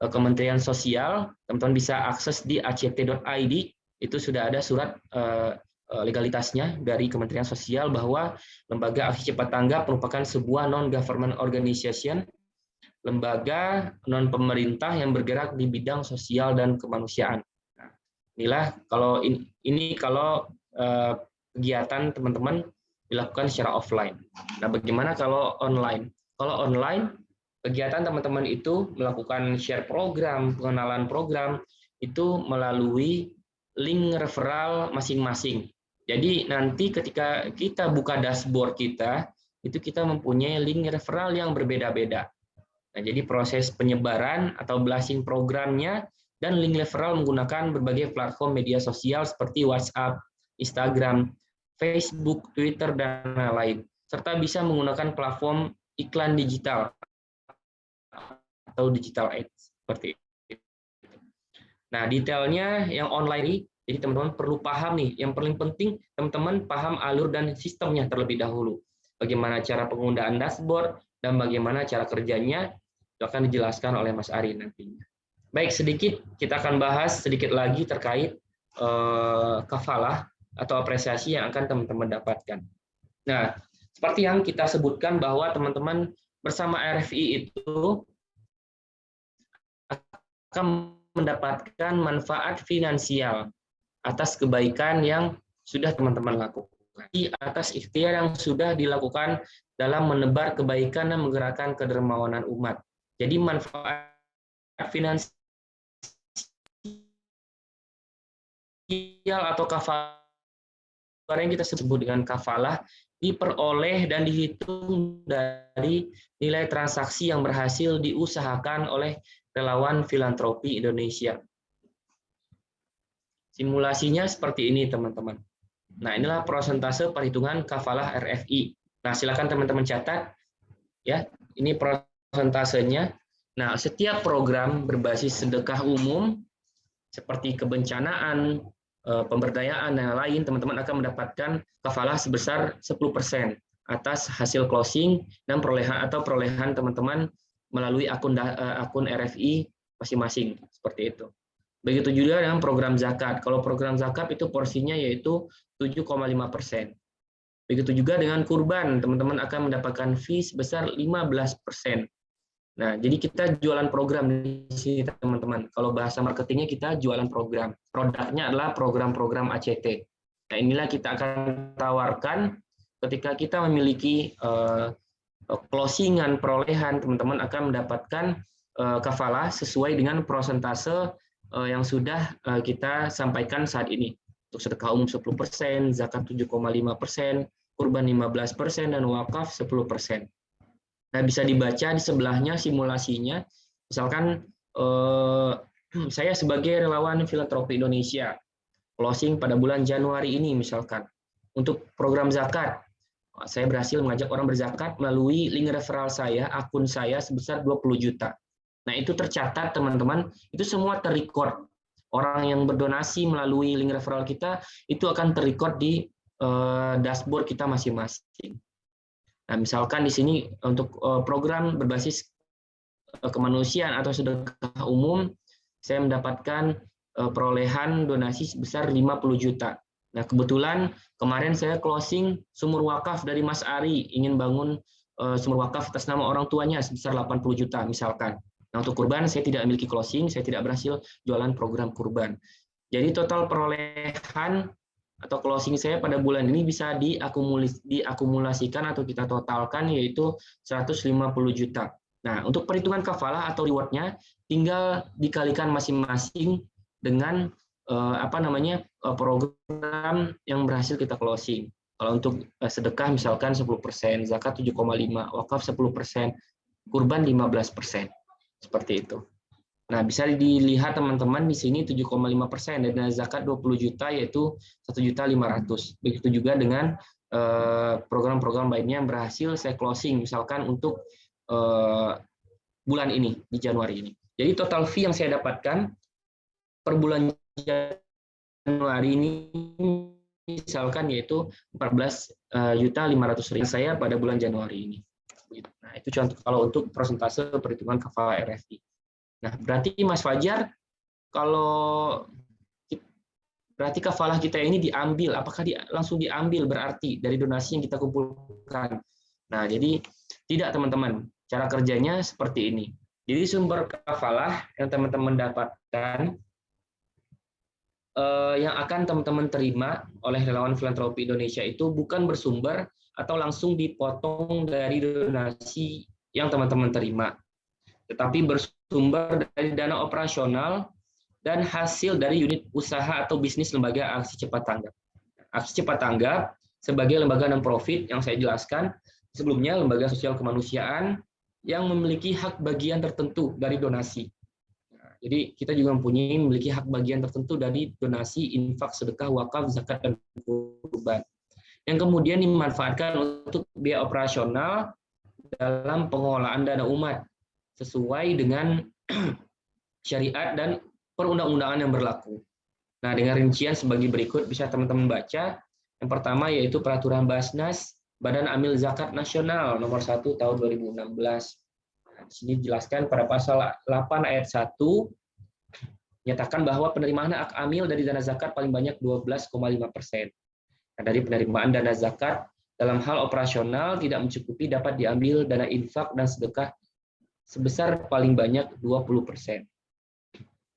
Kementerian Sosial, teman-teman bisa akses di act.id, itu sudah ada surat legalitasnya dari Kementerian Sosial bahwa Lembaga Aksi Cepat Tanggap merupakan sebuah non-government organization, lembaga non-pemerintah yang bergerak di bidang sosial dan kemanusiaan. Nah, inilah kalau kegiatan teman-teman dilakukan secara offline. Nah, bagaimana kalau online? Kalau online, kegiatan teman-teman itu melakukan share program, pengenalan program, itu melalui link referral masing-masing. Jadi nanti ketika kita buka dashboard kita, itu kita mempunyai link referral yang berbeda-beda. Nah, jadi proses penyebaran atau blasting programnya dan link referral menggunakan berbagai platform media sosial seperti WhatsApp, Instagram, Facebook, Twitter, dan lain-lain. Serta bisa menggunakan platform iklan digital atau digital ads seperti itu. Nah, detailnya yang online, jadi teman-teman perlu paham nih, yang paling penting teman-teman paham alur dan sistemnya terlebih dahulu. Bagaimana cara penggunaan dashboard dan bagaimana cara kerjanya, itu akan dijelaskan oleh Mas Ari nantinya. Baik, sedikit kita akan bahas sedikit lagi terkait kafalah atau apresiasi yang akan teman-teman dapatkan. Nah, seperti yang kita sebutkan bahwa teman-teman bersama RFI itu akan mendapatkan manfaat finansial atas kebaikan yang sudah teman-teman lakukan, atas ikhtiar yang sudah dilakukan dalam menebar kebaikan dan menggerakkan kedermawanan umat. Jadi manfaat finansial atau kafalah yang kita sebut dengan kafalah diperoleh dan dihitung dari nilai transaksi yang berhasil diusahakan oleh relawan filantropi Indonesia. Simulasinya seperti ini, teman-teman. Nah, inilah persentase perhitungan kafalah RFI. Nah, silakan teman-teman catat. Ya, ini persentasenya. Nah, setiap program berbasis sedekah umum seperti kebencanaan, pemberdayaan dan lain, teman-teman akan mendapatkan kafalah sebesar 10% atas hasil closing dan perolehan teman-teman melalui akun RFI masing-masing, seperti itu. Begitu juga dengan program zakat. Kalau program zakat itu porsinya yaitu 7,5%. Begitu juga dengan kurban, teman-teman akan mendapatkan fee sebesar 15%. Nah, jadi kita jualan program di sini, teman-teman. Kalau bahasa marketingnya kita jualan program. Produknya adalah program-program ACT. Nah, inilah kita akan tawarkan ketika kita memiliki closingan perolehan, teman-teman akan mendapatkan kafalah sesuai dengan persentase yang sudah kita sampaikan saat ini. Untuk sedekah umum 10%, zakat 7,5%, kurban 15%, dan wakaf 10%. Nah, bisa dibaca di sebelahnya simulasinya. Misalkan saya sebagai relawan filantropi Indonesia, closing pada bulan Januari ini misalkan. Untuk program zakat, saya berhasil mengajak orang berzakat melalui link referral saya, akun saya sebesar 20 juta. Nah, itu tercatat, teman-teman, itu semua terrecord. Orang yang berdonasi melalui link referral kita, itu akan terrecord di dashboard kita masing-masing. Nah, misalkan di sini untuk program berbasis kemanusiaan atau sedekah umum, saya mendapatkan perolehan donasi sebesar 50 juta. Nah, kebetulan kemarin saya closing sumur wakaf dari Mas Ari, ingin bangun sumur wakaf atas nama orang tuanya sebesar 80 juta misalkan. Nah, untuk kurban saya tidak memiliki closing, saya tidak berhasil jualan program kurban. Jadi total perolehan atau closing saya pada bulan ini bisa diakumulasikan atau kita totalkan yaitu 150 juta. Nah, untuk perhitungan kafalah atau reward-nya tinggal dikalikan masing-masing dengan program yang berhasil kita closing. Kalau untuk sedekah misalkan 10%, zakat 7,5%, wakaf 10%, kurban 15%. Seperti itu. Nah, bisa dilihat teman-teman di sini 7,5% dan dana zakat 20 juta yaitu 1.500.000. Begitu juga dengan program-program lainnya yang berhasil saya closing misalkan untuk bulan ini di Januari ini. Jadi total fee yang saya dapatkan per bulan Januari ini misalkan yaitu 14.500.000 saya pada bulan Januari ini. Nah, itu contoh kalau untuk persentase perhitungan kafalah RFI. Nah, berarti Mas Fajar, berarti kafalah kita ini diambil, apakah langsung diambil berarti dari donasi yang kita kumpulkan? Nah, jadi tidak, teman-teman. Cara kerjanya seperti ini. Jadi sumber kafalah yang teman-teman dapatkan, yang akan teman-teman terima oleh relawan filantropi Indonesia itu bukan bersumber atau langsung dipotong dari donasi yang teman-teman terima, tetapi bersumber dari dana operasional dan hasil dari unit usaha atau bisnis lembaga aksi cepat tanggap. Aksi cepat tanggap sebagai lembaga non-profit yang saya jelaskan sebelumnya, lembaga sosial kemanusiaan yang memiliki hak bagian tertentu dari donasi. Jadi kita juga memiliki hak bagian tertentu dari donasi, infak, sedekah, wakaf, zakat, dan kurban, yang kemudian dimanfaatkan untuk biaya operasional dalam pengelolaan dana umat sesuai dengan syariat dan perundang-undangan yang berlaku. Nah, dengan rincian sebagai berikut bisa teman-teman baca. Yang pertama yaitu Peraturan Basnas Badan Amil Zakat Nasional Nomor 1 Tahun 2016. Nah, di sini dijelaskan pada pasal 8 ayat 1 menyatakan bahwa penerimaan hak amil dari dana zakat paling banyak 12,5%. Nah, dari penerimaan dana zakat dalam hal operasional tidak mencukupi dapat diambil dana infak dan sedekah sebesar paling banyak 20%.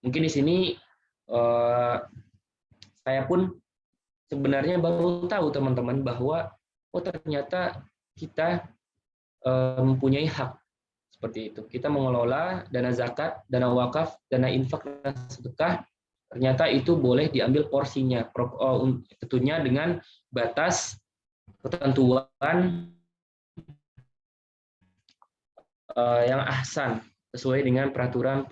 Mungkin di sini saya pun sebenarnya baru tahu, teman-teman, bahwa ternyata kita mempunyai hak seperti itu. Kita mengelola dana zakat, dana wakaf, dana infak, dan sedekah. Ternyata itu boleh diambil porsinya, tentunya dengan batas ketentuan yang ahsan sesuai dengan peraturan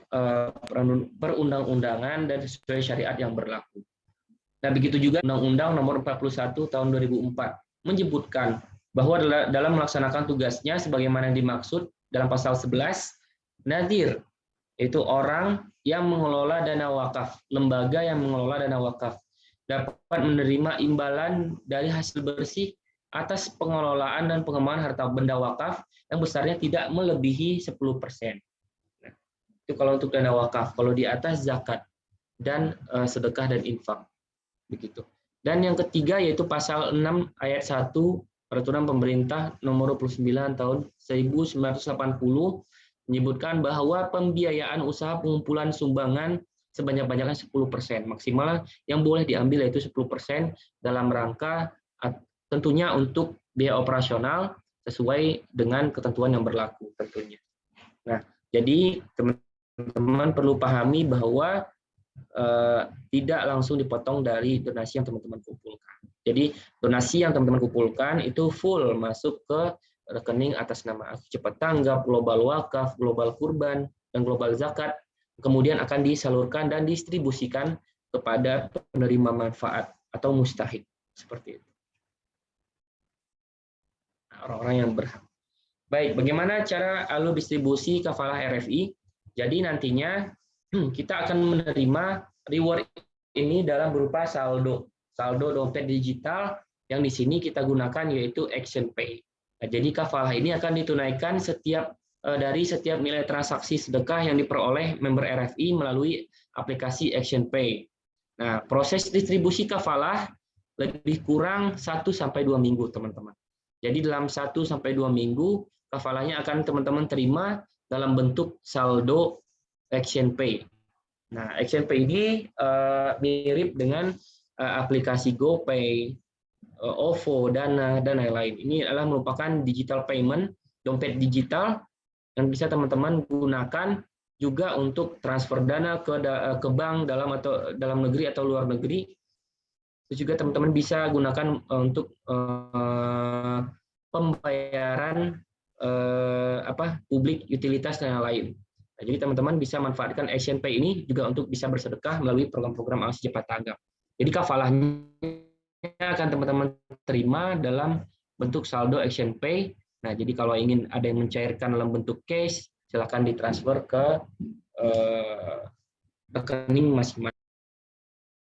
perundang-undangan dan sesuai syariat yang berlaku. Nah, begitu juga Undang-Undang Nomor 41 Tahun 2004 menyebutkan bahwa dalam melaksanakan tugasnya sebagaimana yang dimaksud dalam pasal 11, nadhir, yaitu orang yang mengelola dana wakaf, lembaga yang mengelola dana wakaf. dapat menerima imbalan dari hasil bersih atas pengelolaan dan pengembangan harta benda wakaf yang besarnya tidak melebihi 10%. Nah, itu kalau untuk dana wakaf. Kalau di atas zakat dan sedekah dan infak. Begitu. Dan yang ketiga yaitu pasal 6 ayat 1 Peraturan Pemerintah Nomor 29 tahun 1980 menyebutkan bahwa pembiayaan usaha pengumpulan sumbangan sebanyak-banyaknya 10%. Maksimal yang boleh diambil yaitu 10% dalam rangka tentunya untuk biaya operasional sesuai dengan ketentuan yang berlaku tentunya. Nah, jadi teman-teman perlu pahami bahwa tidak langsung dipotong dari donasi yang teman-teman kumpulkan. Jadi donasi yang teman-teman kumpulkan itu full masuk ke rekening atas nama Aku Cepat Tanggap, Global Wakaf, Global Kurban, dan Global Zakat, kemudian akan disalurkan dan distribusikan kepada penerima manfaat atau mustahik seperti itu. Orang-orang yang berhak. Baik, bagaimana cara alur distribusi kafalah RFI? Jadi nantinya kita akan menerima reward ini dalam berupa saldo dompet digital yang di sini kita gunakan yaitu Action Pay. Nah, jadi kafalah ini akan ditunaikan dari setiap nilai transaksi sedekah yang diperoleh member RFI melalui aplikasi Action Pay. Nah, proses distribusi kafalah lebih kurang 1-2 minggu, teman-teman. Jadi dalam 1-2 minggu kafalahnya akan teman-teman terima dalam bentuk saldo Action Pay. Nah, Action Pay ini mirip dengan aplikasi GoPay, OVO, Dana, dan lain-lain. Ini adalah merupakan digital payment, dompet digital yang bisa teman-teman gunakan juga untuk transfer dana ke bank dalam negeri atau luar negeri. Terus juga teman-teman bisa gunakan untuk pembayaran publik, utilitas, dan lain-lain. Nah, jadi teman-teman bisa manfaatkan Action Pay ini juga untuk bisa bersedekah melalui program-program Aku Cepat Tanggap. Jadi kafalahnya akan teman-teman terima dalam bentuk saldo Action Pay. Nah, jadi kalau ingin ada yang mencairkan dalam bentuk cash, silakan ditransfer ke rekening masing-masing.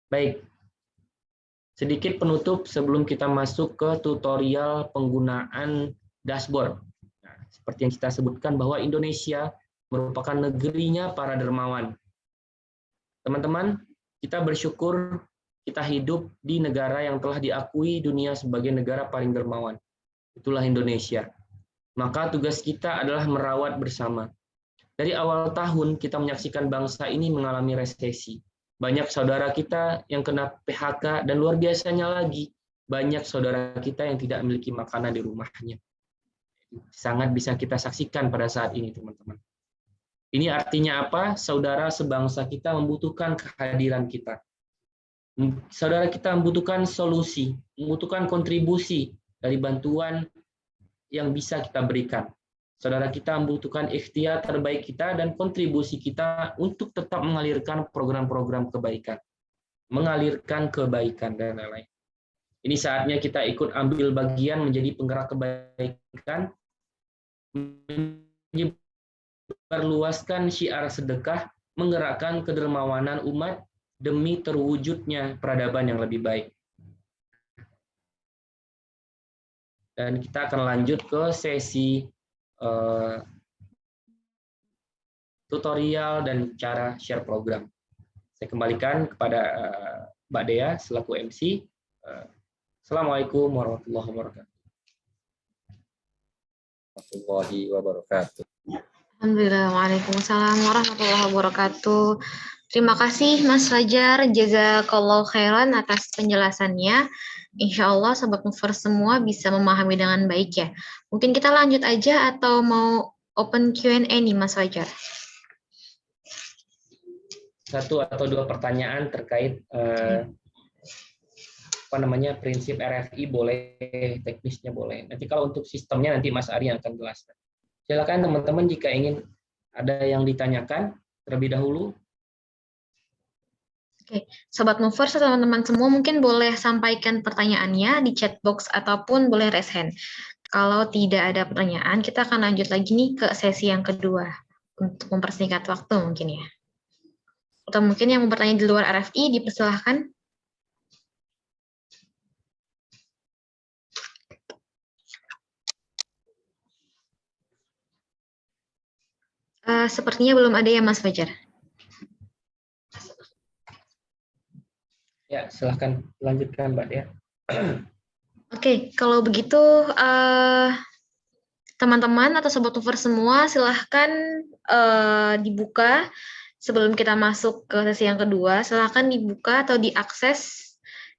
Baik, sedikit penutup sebelum kita masuk ke tutorial penggunaan dashboard. Nah, seperti yang kita sebutkan bahwa Indonesia merupakan negerinya para dermawan. Teman-teman, kita bersyukur kita hidup di negara yang telah diakui dunia sebagai negara paling dermawan. Itulah Indonesia. Maka tugas kita adalah merawat bersama. Dari awal tahun kita menyaksikan bangsa ini mengalami resesi. Banyak saudara kita yang kena PHK dan luar biasanya lagi, banyak saudara kita yang tidak memiliki makanan di rumahnya. Sangat bisa kita saksikan pada saat ini, teman-teman. Ini artinya apa? Saudara sebangsa kita membutuhkan kehadiran kita. Saudara kita membutuhkan solusi, membutuhkan kontribusi dari bantuan yang bisa kita berikan. Saudara kita membutuhkan ikhtiar terbaik kita dan kontribusi kita untuk tetap mengalirkan program-program kebaikan. Mengalirkan kebaikan dan lain-lain. Ini saatnya kita ikut ambil bagian menjadi penggerak kebaikan, menyebarluaskan syiar sedekah, menggerakkan kedermawanan umat demi terwujudnya peradaban yang lebih baik. Dan kita akan lanjut ke sesi tutorial dan cara share program. Saya kembalikan kepada Mbak Dea selaku MC. Assalamualaikum warahmatullahi wabarakatuh. Alhamdulillah, waalaikumsalam warahmatullahi wabarakatuh. Terima kasih Mas Fajar, jazakallahu khairan atas penjelasannya. Insya Allah Sobat Mover semua bisa memahami dengan baik ya. Mungkin kita lanjut aja atau mau open Q&A nih Mas Fajar? 1 atau 2 pertanyaan terkait prinsip RFI boleh, teknisnya boleh. Nanti kalau untuk sistemnya nanti Mas Ari yang akan jelaskan. Silakan teman-teman jika ingin ada yang ditanyakan terlebih dahulu. Oke, Sobat Movers, teman-teman semua mungkin boleh sampaikan pertanyaannya di chat box ataupun boleh raise hand. Kalau tidak ada pertanyaan, kita akan lanjut lagi nih ke sesi yang kedua untuk mempersingkat waktu mungkin ya. Atau mungkin yang mau bertanya di luar RFI dipersilahkan. Sepertinya belum ada ya Mas Fajar. Ya, silahkan lanjutkan Mbak Dea. Oke, kalau begitu teman-teman atau sobat mover semua silahkan dibuka sebelum kita masuk ke sesi yang kedua. Silahkan dibuka atau diakses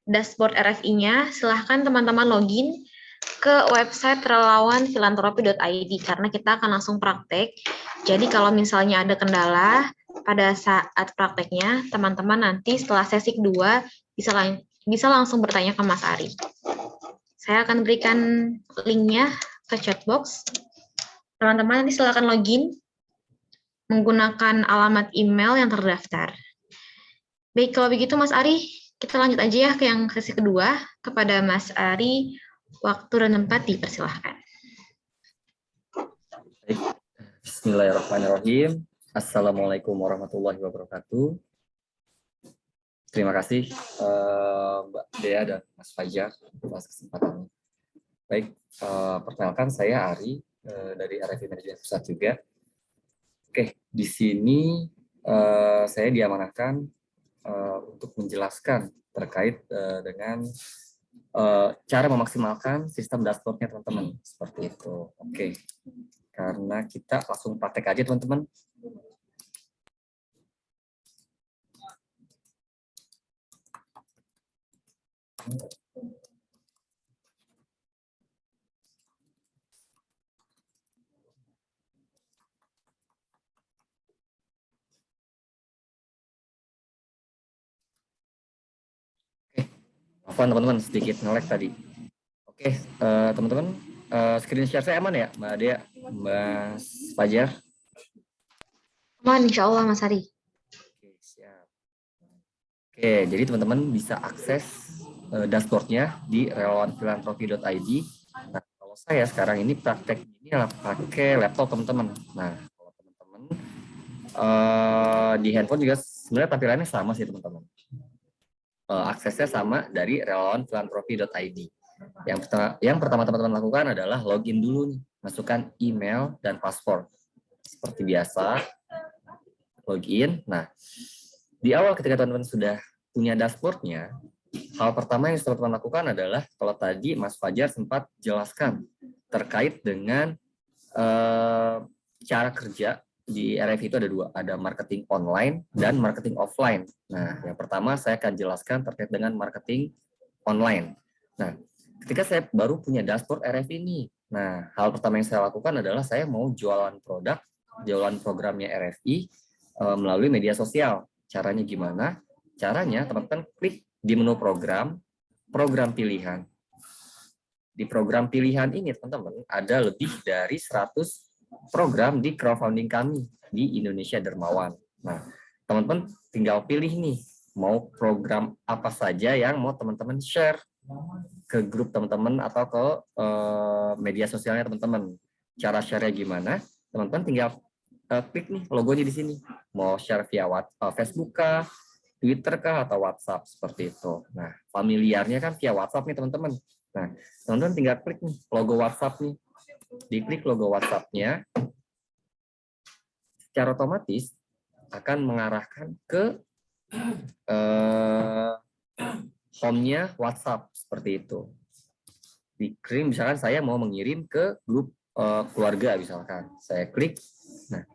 dashboard RFI-nya. Silahkan teman-teman login ke website relawanfilantropi.id karena kita akan langsung praktek. Jadi kalau misalnya ada kendala pada saat prakteknya, teman-teman nanti setelah sesi kedua bisa langsung bertanya ke Mas Ari. Saya akan berikan linknya ke chat box. Teman-teman nanti silakan login menggunakan alamat email yang terdaftar. Baik, kalau begitu Mas Ari, kita lanjut aja ya ke yang sesi kedua. Kepada Mas Ari, waktu dan tempat dipersilahkan. Baik. Bismillahirrahmanirrahim. Assalamualaikum warahmatullahi wabarakatuh. Terima kasih Mbak Dea dan Mas Fajar atas kesempatannya. Baik, perkenalkan saya Ari dari RFI Manajemen Pusat juga. Oke, di sini saya diamanahkan untuk menjelaskan terkait dengan cara memaksimalkan sistem dashboard-nya teman-teman. Seperti itu. Oke, karena kita langsung praktek aja teman-teman. Maafkan teman-teman sedikit nge-lag tadi. Oke, teman-teman, screen share saya aman ya, Mbak Dea, Mas Fajar? Aman, insya Allah Mas Ari. Oke, siap. Oke, jadi teman-teman bisa akses dashboard-nya di relawanfilantropi.id. Nah, kalau saya sekarang ini praktek ini pakai laptop teman-teman. Nah, kalau teman-teman di handphone juga sebenarnya tampilannya sama sih teman-teman. Aksesnya sama dari relawanfilantropi.id. Yang pertama teman-teman lakukan adalah login dulu nih, masukkan email dan password. Seperti biasa, login. Nah, di awal ketika teman-teman sudah punya dashboard-nya, hal pertama yang teman-teman lakukan adalah, kalau tadi Mas Fajar sempat jelaskan terkait dengan cara kerja di RFI itu ada dua, ada marketing online dan marketing offline. Nah, yang pertama saya akan jelaskan terkait dengan marketing online. Nah, ketika saya baru punya dashboard RFI ini, nah hal pertama yang saya lakukan adalah saya mau jualan produk, jualan programnya RFI melalui media sosial. Caranya gimana? Caranya teman-teman klik di menu program pilihan. Di program pilihan ini teman-teman ada lebih dari 100 program di crowdfunding kami di Indonesia Dermawan. Nah, teman-teman tinggal pilih nih, mau program apa saja yang mau teman-teman share ke grup teman-teman atau ke media sosialnya teman-teman. Cara share-nya gimana? Teman-teman tinggal klik nih logonya di sini. Mau share via Facebook kah, Twitter kah, atau WhatsApp seperti itu. Nah, familiarnya kan via WhatsApp nih teman-teman. Nah, teman-teman tinggal klik nih logo WhatsApp nih. Diklik logo WhatsApp-nya, secara otomatis akan mengarahkan ke home-nya WhatsApp seperti itu. Dikirim, misalkan saya mau mengirim ke grup keluarga misalkan, saya klik. Nah,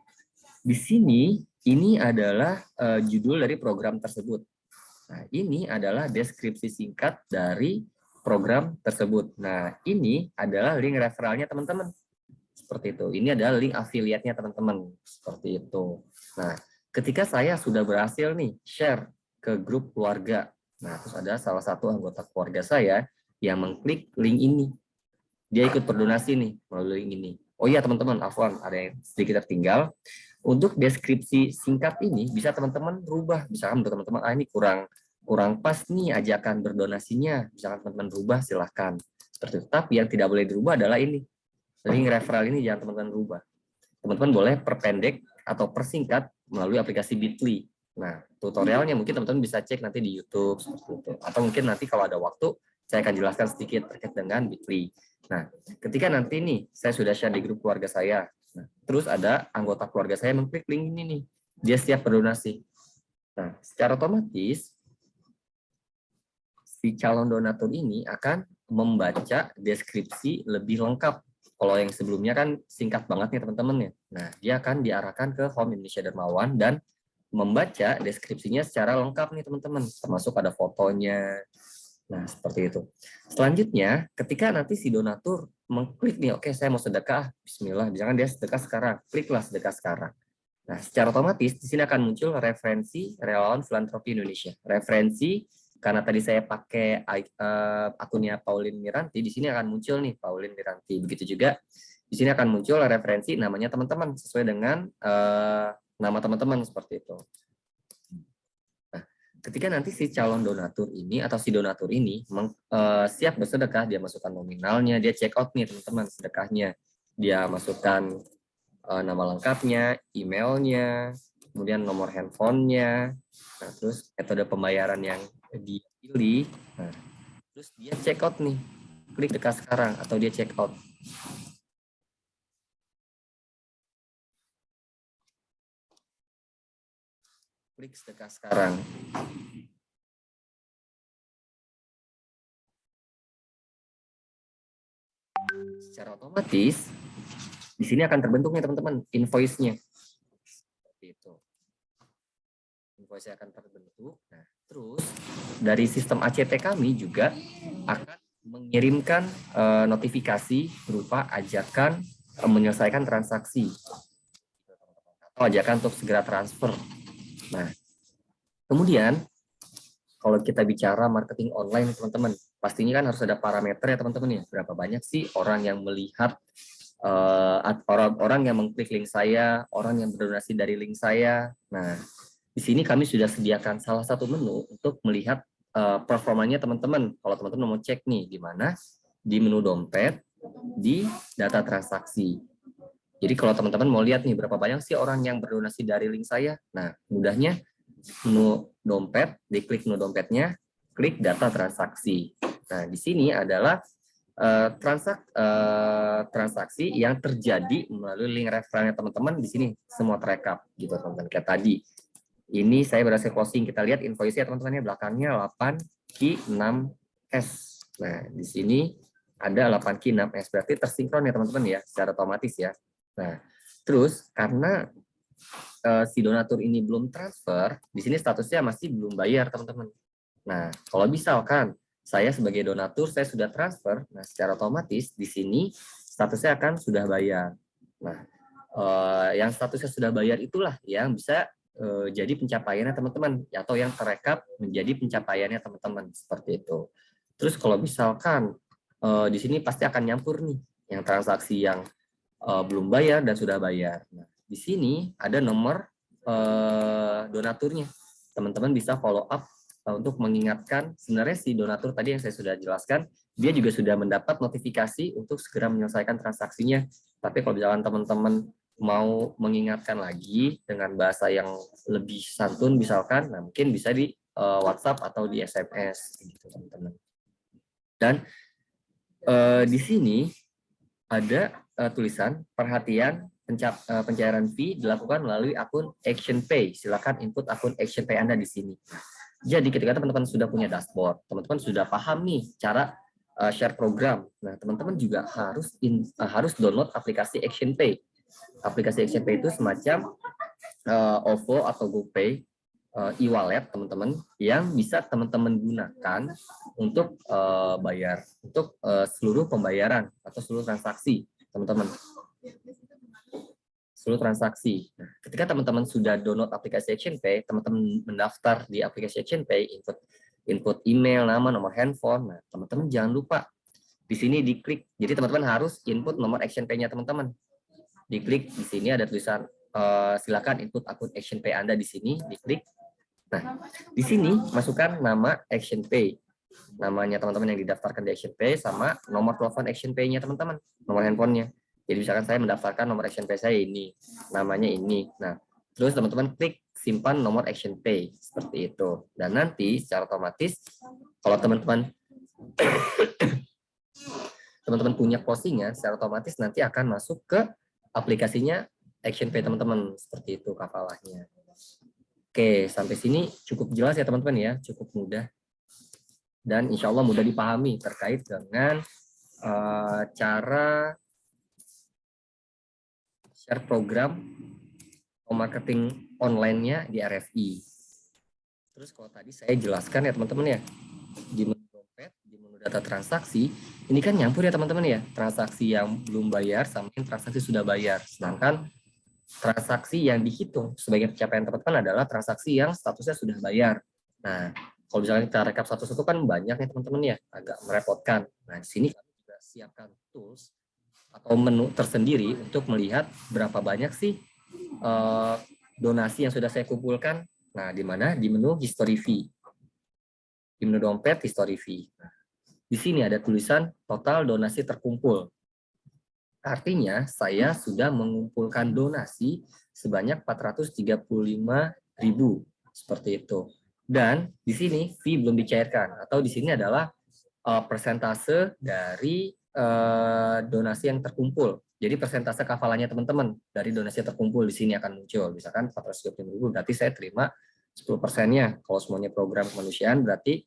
di sini ini adalah judul dari program tersebut. Nah, ini adalah deskripsi singkat dari program tersebut. Nah, ini adalah link referralnya teman-teman. Seperti itu. Ini adalah link affiliate-nya teman-teman. Seperti itu. Nah, ketika saya sudah berhasil nih share ke grup keluarga. Nah, terus ada salah satu anggota keluarga saya yang mengklik link ini. Dia ikut berdonasi nih melalui link ini. Oh iya teman-teman, afwan, ada yang sedikit tertinggal. Untuk deskripsi singkat ini bisa teman-teman rubah. Misalkan menurut teman-teman, ini kurang pas nih ajakan berdonasinya. Misalkan teman-teman rubah, silahkan. Seperti itu. Tapi yang tidak boleh dirubah adalah ini. Link referral ini jangan teman-teman rubah. Teman-teman boleh perpendek atau persingkat melalui aplikasi Bitly. Nah, tutorialnya mungkin teman-teman bisa cek nanti di YouTube seperti itu. Atau mungkin nanti kalau ada waktu saya akan jelaskan sedikit terkait dengan Bitly. Nah, ketika nanti nih saya sudah share di grup keluarga saya, Nah, terus ada anggota keluarga saya mengklik link ini nih, dia siap berdonasi. Nah, secara otomatis si calon donatur ini akan membaca deskripsi lebih lengkap. Kalau yang sebelumnya kan singkat banget nih teman-teman ya. Nah, dia akan diarahkan ke Home Indonesia Dermawan dan membaca deskripsinya secara lengkap nih teman-teman, termasuk ada fotonya. Nah, seperti itu. Selanjutnya, ketika nanti si donatur mengklik nih, oke saya mau sedekah, bismillah, jangan dia sedekah sekarang, kliklah sedekah sekarang. Nah, secara otomatis di sini akan muncul referensi relawan filantropi Indonesia. Referensi karena tadi saya pakai akunnya Pauline Miranti, di sini akan muncul nih Pauline Miranti. Begitu juga di sini akan muncul referensi namanya teman-teman sesuai dengan nama teman-teman seperti itu. Nah, ketika nanti si calon donatur ini atau si donatur ini siap bersedekah, dia masukkan nominalnya, dia check out nih teman-teman sedekahnya, dia masukkan nama lengkapnya, emailnya, kemudian nomor handphonenya, nah terus metode pembayaran yang dipilih, nah terus dia check out nih, klik sedekah sekarang atau dia check out. Klik sedekah sekarang. Secara otomatis di sini akan terbentuk nih teman-teman invoice-nya. Seperti itu. Invoice akan terbentuk. Nah, terus dari sistem ACT kami juga akan mengirimkan notifikasi berupa ajakan menyelesaikan transaksi atau ajakan untuk segera transfer. Nah, kemudian kalau kita bicara marketing online teman-teman, pastinya kan harus ada parameter ya teman-teman ya. Berapa banyak sih orang yang melihat, orang-orang yang mengklik link saya, orang yang berdonasi dari link saya. Nah, di sini kami sudah sediakan salah satu menu untuk melihat performanya teman-teman. Kalau teman-teman mau cek nih, di mana? Di menu dompet, di data transaksi. Jadi kalau teman-teman mau lihat nih, berapa banyak sih orang yang berdonasi dari link saya. Nah, mudahnya menu dompet, diklik menu dompetnya, klik data transaksi. Nah, di sini adalah transaksi yang terjadi melalui link referralnya teman-teman. Di sini semua terekap gitu teman-teman. Kayak tadi, ini saya berhasil closing. Kita lihat invoice-nya teman-teman ya, belakangnya 8Q6S. Nah, di sini ada 8Q6S, berarti tersinkron ya teman-teman ya, secara otomatis ya. Nah, terus karena si donatur ini belum transfer, di sini statusnya masih belum bayar teman-teman. Nah, kalau misalkan saya sebagai donatur saya sudah transfer, nah secara otomatis di sini statusnya akan sudah bayar. Nah, yang statusnya sudah bayar itulah yang bisa jadi pencapaiannya teman-teman, atau yang terekap menjadi pencapaiannya teman-teman seperti itu. Terus kalau misalkan di sini pasti akan nyampur nih yang transaksi yang belum bayar dan sudah bayar. Nah, di sini ada nomor donaturnya. Teman-teman bisa follow up untuk mengingatkan. Sebenarnya si donatur tadi yang saya sudah jelaskan, dia juga sudah mendapat notifikasi untuk segera menyelesaikan transaksinya. Tapi kalau misalkan teman-teman mau mengingatkan lagi dengan bahasa yang lebih santun misalkan, nah mungkin bisa di WhatsApp atau di SMS gitu teman-teman. Dan di sini ada tulisan perhatian pencairan fee dilakukan melalui akun ActionPay. Silakan input akun ActionPay Anda di sini. Jadi ketika teman-teman sudah punya dashboard, teman-teman sudah paham nih cara share program. Nah, teman-teman juga harus download aplikasi ActionPay. Aplikasi ActionPay itu semacam OVO atau GoPay e-wallet teman-teman yang bisa teman-teman gunakan untuk bayar, untuk seluruh pembayaran atau seluruh transaksi teman-teman. Seluruh transaksi. Nah, ketika teman-teman sudah download aplikasi ActionPay, teman-teman mendaftar di aplikasi ActionPay, input email, nama, nomor handphone. Nah, teman-teman jangan lupa di sini diklik. Jadi teman-teman harus input nomor ActionPay-nya teman-teman. Diklik di sini ada tulisan silakan input akun ActionPay Anda di sini, diklik. Nah, di sini masukkan nama ActionPay. Namanya teman-teman yang didaftarkan di ActionPay sama nomor telepon ActionPay-nya teman-teman, nomor handphonenya. Jadi misalkan saya mendaftarkan nomor ActionPay saya ini, namanya ini. Nah, terus teman-teman klik simpan nomor ActionPay seperti itu. Dan nanti secara otomatis kalau teman-teman punya closingnya, secara otomatis nanti akan masuk ke aplikasinya Action Pay teman-teman, seperti itu kafalahnya. Oke, sampai sini cukup jelas ya teman-teman ya, cukup mudah. Dan insya Allah mudah dipahami terkait dengan cara share program marketing online-nya di RFI. Terus kalau tadi saya jelaskan ya teman-teman ya, di menu dompet, di menu data transaksi, ini kan nyampur ya teman-teman ya, transaksi yang belum bayar sama yang transaksi sudah bayar. Sedangkan transaksi yang dihitung sebagai pencapaian teman-teman adalah transaksi yang statusnya sudah bayar. Nah, kalau misalnya kita rekap satu-satu kan banyak nih teman-teman ya, agak merepotkan. Nah, di sini kami juga siapkan tools atau menu tersendiri untuk melihat berapa banyak sih donasi yang sudah saya kumpulkan. Nah, di mana? Di menu History Fee. Di menu dompet History Fee. Nah, di sini ada tulisan total donasi terkumpul. Artinya saya sudah mengumpulkan donasi sebanyak 435.000 seperti itu. Dan di sini fee belum dicairkan atau di sini adalah persentase dari donasi yang terkumpul. Jadi persentase kafalannya teman-teman dari donasi yang terkumpul di sini akan muncul. Misalkan 435.000 berarti saya terima 10%-nya. Kalau semuanya program kemanusiaan berarti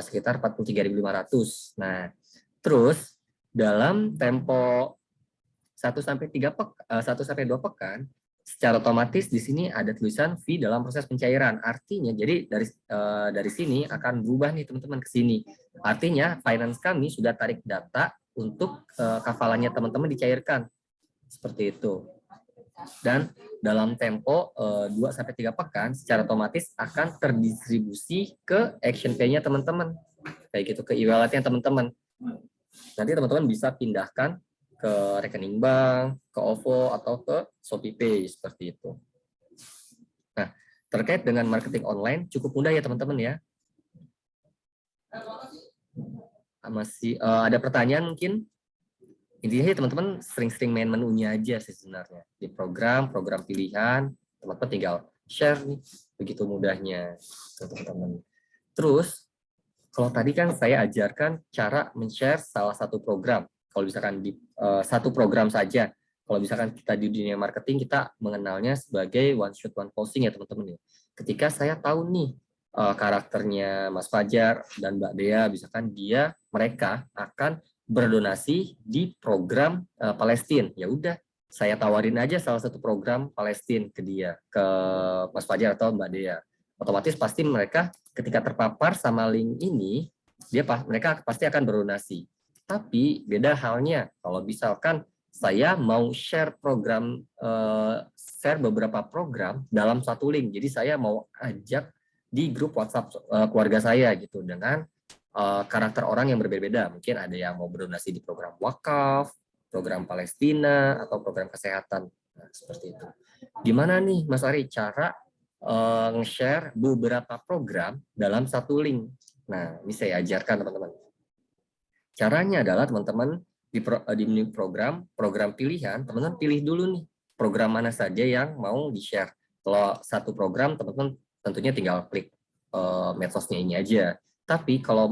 sekitar 43.500. Nah, terus dalam tempo 1 sampai 2 pekan, secara otomatis di sini ada tulisan fee dalam proses pencairan. Artinya jadi dari sini akan berubah nih teman-teman ke sini. Artinya finance kami sudah tarik data untuk kafalannya teman-teman dicairkan. Seperti itu. Dan dalam tempo 2 sampai 3 pekan secara otomatis akan terdistribusi ke action pay-nya teman-teman. Kayak gitu, ke e-wallet-nya teman-teman. Nanti teman-teman bisa pindahkan ke rekening bank, ke OVO, atau ke ShopeePay, seperti itu. Nah, terkait dengan marketing online, cukup mudah ya teman-teman ya. Masih ada pertanyaan mungkin? Intinya teman-teman sering-sering main menunya aja sih sebenarnya. Di program pilihan, teman-teman tinggal share nih, begitu mudahnya teman-teman. Terus, kalau tadi kan saya ajarkan cara men-share salah satu program. Kalau misalkan di satu program saja, kalau misalkan kita di dunia marketing, kita mengenalnya sebagai one shot one posting ya teman-teman. Ketika saya tahu nih karakternya Mas Fajar dan Mbak Dea, misalkan mereka akan berdonasi di program Palestina, ya udah saya tawarin aja salah satu program Palestina ke dia, ke Mas Fajar atau Mbak Dea. Otomatis pasti mereka ketika terpapar sama link ini, mereka pasti akan berdonasi. Tapi beda halnya kalau misalkan saya mau share beberapa program dalam satu link. Jadi saya mau ajak di grup WhatsApp keluarga saya gitu dengan karakter orang yang berbeda-beda. Mungkin ada yang mau berdonasi di program wakaf, program Palestina, atau program kesehatan. Nah, seperti itu. Gimana nih Mas Ari cara nge-share beberapa program dalam satu link? Nah, ini saya ajarkan teman-teman. Caranya adalah teman-teman di menu program pilihan, teman-teman pilih dulu nih program mana saja yang mau di-share. Kalau satu program, teman-teman tentunya tinggal klik medsosnya ini aja. Tapi kalau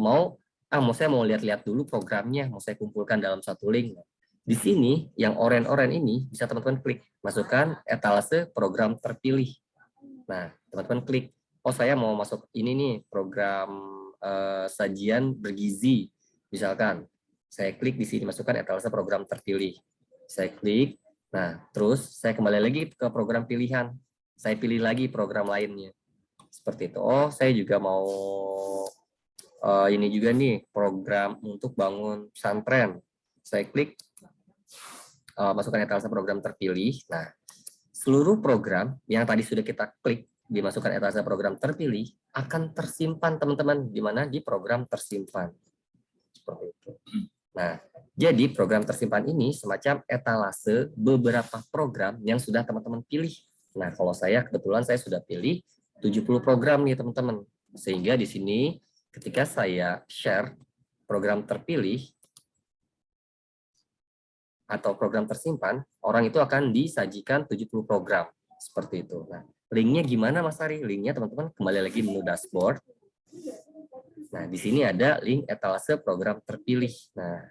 saya mau lihat-lihat dulu programnya, mau saya kumpulkan dalam satu link. Di sini, yang oranye-oranye ini bisa teman-teman klik, masukkan etalase program terpilih. Nah, teman-teman klik, oh saya mau masuk ini nih, program sajian bergizi. Misalkan, saya klik di sini, masukkan etalase program terpilih. Saya klik, nah terus saya kembali lagi ke program pilihan. Saya pilih lagi program lainnya. Seperti itu. Oh, saya juga mau ini juga nih, program untuk bangun pesantren. Saya klik, masukkan etalase program terpilih. Nah, seluruh program yang tadi sudah kita klik, dimasukkan etalase program terpilih, akan tersimpan teman-teman, di mana di program tersimpan. Seperti itu. Nah, jadi program tersimpan ini semacam etalase beberapa program yang sudah teman-teman pilih. Nah, kalau kebetulan saya sudah pilih 70 program nih teman-teman. Sehingga di sini ketika saya share program terpilih atau program tersimpan, orang itu akan disajikan 70 program. Seperti itu. Nah, linknya gimana Mas Ari? Linknya teman-teman kembali lagi menu dashboard. Nah, di sini ada link etalase program terpilih. Nah,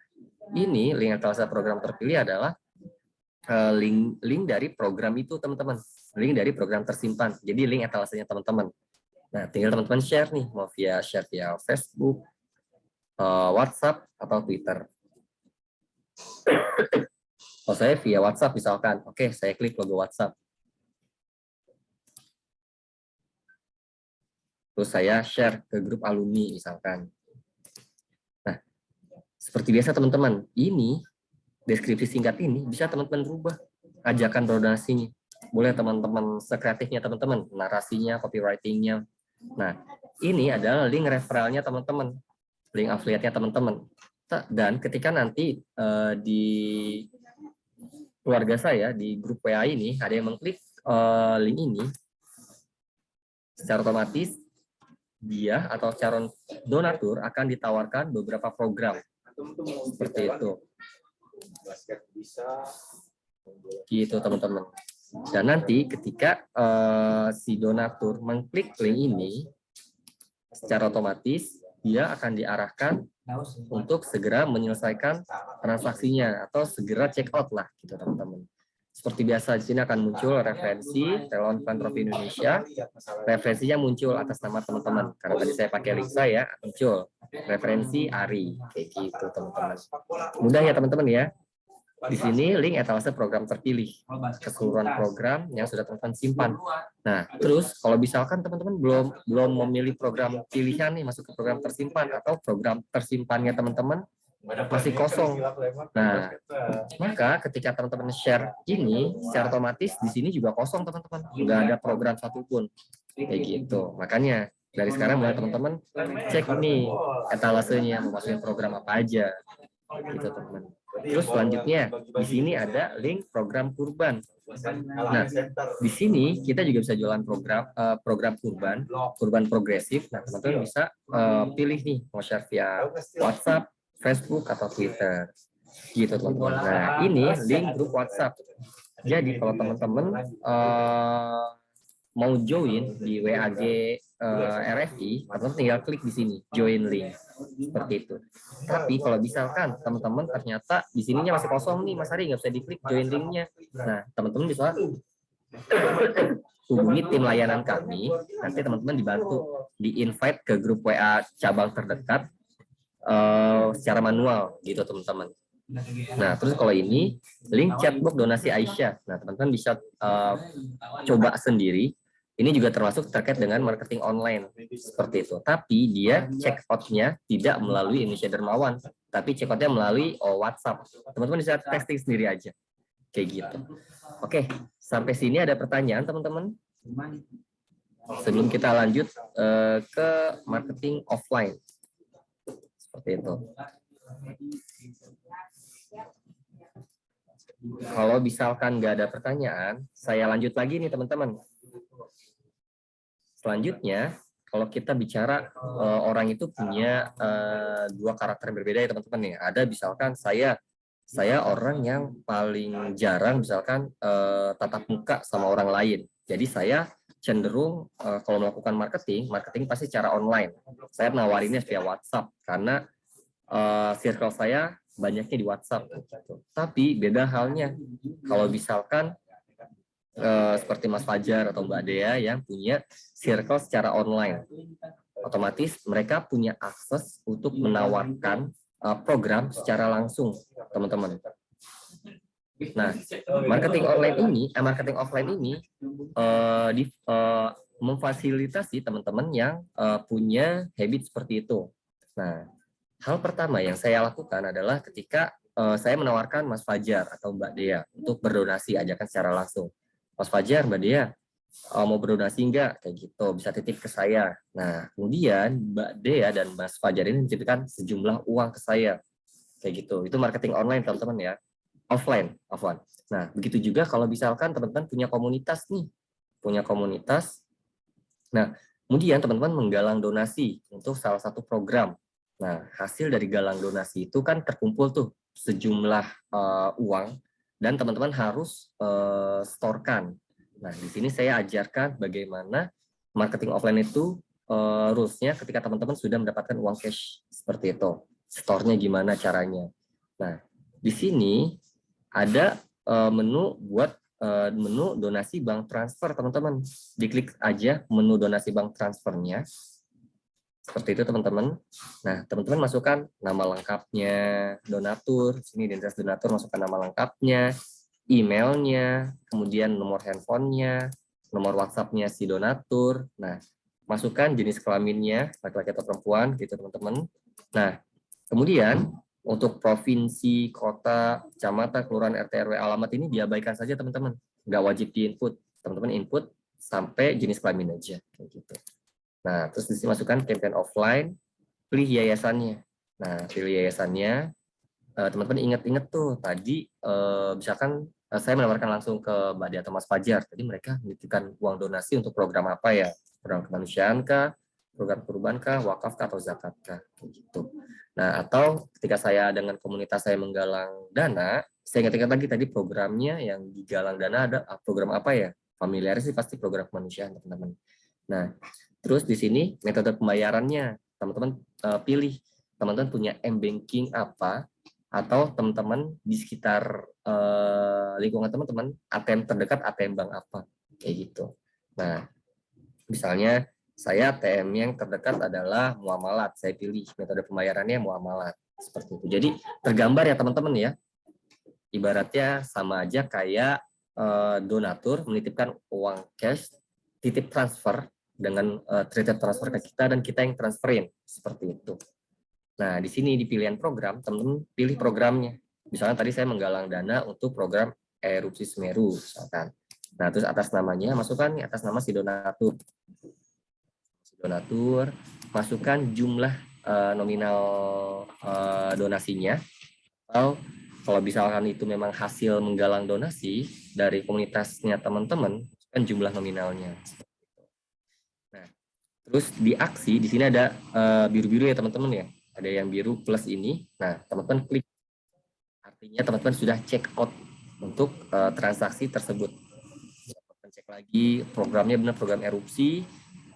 ini link etalase program terpilih adalah link dari program itu teman-teman, link dari program tersimpan. Jadi link etalasenya teman-teman. Nah, tinggal teman-teman share nih, mau share via Facebook, WhatsApp atau Twitter. Kalau saya via WhatsApp misalkan, oke, saya klik logo WhatsApp. Terus saya share ke grup alumni misalkan. Nah, seperti biasa teman-teman, ini deskripsi singkat ini bisa teman-teman rubah ajakan donasinya. Boleh teman-teman sekreatifnya teman-teman, narasinya, copywriting-nya. Nah, ini adalah link referralnya teman-teman, link affiliate-nya teman-teman. Dan ketika nanti di keluarga saya di grup WA ini ada yang mengklik link ini, secara otomatis dia atau calon donatur akan ditawarkan beberapa program seperti itu. Gitu teman-teman. Dan nanti ketika si donatur mengklik link ini, secara otomatis dia akan diarahkan untuk segera menyelesaikan transaksinya atau segera check out lah gitu teman-teman. Seperti biasa di sini akan muncul referensi Relawan Filantropi Indonesia. Referensinya muncul atas nama teman-teman. Karena tadi saya pakai link saya, muncul referensi ARI kayak gitu teman-teman. Mudah ya teman-teman ya. Di sini link etalase program terpilih, keseluruhan program yang sudah teman-teman simpan. Nah, terus kalau misalkan teman-teman belum memilih program pilihan nih masuk ke program tersimpan atau program tersimpannya teman-teman masih kosong. Nah, maka ketika teman-teman share ini, secara otomatis di sini juga kosong teman-teman, nggak ada program satupun kayak gitu. Makanya dari sekarang mulai teman-teman cek nih etalasenya mau masukin program apa aja, gitu teman-teman. Terus selanjutnya di sini ada link program kurban. Nah, di sini kita juga bisa jualan program kurban progresif. Nah, teman-teman bisa pilih nih mau share via WhatsApp, Facebook atau Twitter. Gitu teman-teman. Nah, ini link grup WhatsApp. Jadi kalau teman-teman mau join di WAG RFI, teman-teman tinggal klik di sini, join link. Seperti itu. Tapi kalau misalkan teman-teman ternyata di sininya masih kosong nih, Mas Ari, nggak bisa diklik join linknya. Nah, teman-teman bisa hubungi tim layanan kami, nanti teman-teman dibantu, di-invite ke grup WA cabang terdekat secara manual, gitu teman-teman. Nah, terus kalau ini, link chatbox donasi Aisyah. Nah, teman-teman bisa coba sendiri. Ini juga termasuk terkait dengan marketing online seperti itu. Tapi dia check out-nya tidak melalui Indonesia Dermawan, tapi check out-nya melalui WhatsApp. Teman-teman bisa testing sendiri aja. Kayak gitu. Oke, sampai sini ada pertanyaan teman-teman? Sebelum kita lanjut ke marketing offline. Seperti itu. Kalau misalkan nggak ada pertanyaan, saya lanjut lagi nih teman-teman. Selanjutnya, kalau kita bicara orang itu punya dua karakter yang berbeda ya teman-teman nih. Ada misalkan saya orang yang paling jarang misalkan tatap muka sama orang lain. Jadi saya cenderung kalau melakukan marketing pasti secara online. Saya menawarinnya via WhatsApp karena circle saya banyaknya di WhatsApp. Tapi beda halnya kalau misalkan seperti Mas Fajar atau Mbak Dea yang punya circle secara online. Otomatis mereka punya akses untuk menawarkan program secara langsung, teman-teman. Nah, marketing offline ini memfasilitasi teman-teman yang punya habit seperti itu. Nah, hal pertama yang saya lakukan adalah ketika saya menawarkan Mas Fajar atau Mbak Dea untuk berdonasi ajakan secara langsung. Mas Fajar, Mbak Dea, mau berdonasi enggak? Kayak gitu, bisa titip ke saya. Nah, kemudian Mbak Dea dan Mas Fajar ini menitipkan sejumlah uang ke saya. Kayak gitu, itu marketing online teman-teman ya. Offline. Nah, begitu juga kalau misalkan teman-teman punya komunitas nih. Punya komunitas. Nah, kemudian teman-teman menggalang donasi untuk salah satu program. Nah, hasil dari galang donasi itu kan terkumpul tuh sejumlah uang. Dan teman-teman harus storekan. Nah, di sini saya ajarkan bagaimana marketing offline itu rules-nya ketika teman-teman sudah mendapatkan uang cash seperti itu. Store-nya gimana caranya. Nah, di sini ada menu buat menu donasi bank transfer, teman-teman. Diklik aja menu donasi bank transfernya. Seperti itu, teman-teman. Nah, teman-teman masukkan nama lengkapnya donatur. Sini identitas donatur, masukkan nama lengkapnya, emailnya, kemudian nomor handphonenya, nomor WhatsApp-nya si donatur. Nah, masukkan jenis kelaminnya, laki-laki atau perempuan, gitu, teman-teman. Nah, kemudian untuk provinsi, kota, kecamatan, kelurahan, RT, RW, alamat ini diabaikan saja, teman-teman. Nggak wajib diinput. Teman-teman input sampai jenis kelamin aja. Kayak gitu. Nah, terus disini masukkan campaign offline, pilih yayasannya. Nah, pilih yayasannya. Teman-teman ingat-ingat tuh, tadi misalkan saya menawarkan langsung ke Mbak Dia atau Mas Fajar. Jadi mereka menitipkan uang donasi untuk program apa ya? Program kemanusiaan kah? Program perubahan kah? Wakaf kah? Atau zakat kah? Kayak gitu. Nah, atau ketika saya dengan komunitas saya menggalang dana, saya ingat-ingat lagi tadi programnya yang digalang dana ada program apa ya? Familiar sih pasti program kemanusiaan, teman-teman. Nah, terus di sini metode pembayarannya, teman-teman pilih. Teman-teman punya m-banking apa, atau teman-teman di sekitar lingkungan teman-teman ATM terdekat ATM bank apa, kayak gitu. Nah, misalnya saya ATM yang terdekat adalah muamalat, saya pilih metode pembayarannya muamalat, seperti itu. Jadi tergambar ya teman-teman ya, ibaratnya sama aja kayak donatur menitipkan uang cash, titip transfer dengan titip transfer ke kita dan kita yang transferin, seperti itu. Nah, di sini di pilihan program, teman-teman pilih programnya. Misalnya tadi saya menggalang dana untuk program erupsi Semeru, misalkan. Nah, terus atas namanya masukkan atas nama si donatur. Si donatur, masukkan jumlah nominal donasinya. Atau kalau misalkan itu memang hasil menggalang donasi dari komunitasnya teman-teman, kan jumlah nominalnya. Nah, terus di aksi di sini ada biru-biru ya teman-teman ya. Ada yang biru plus ini. Nah, teman-teman klik. Artinya teman-teman sudah check out untuk transaksi tersebut. Teman-teman cek lagi programnya benar program erupsi.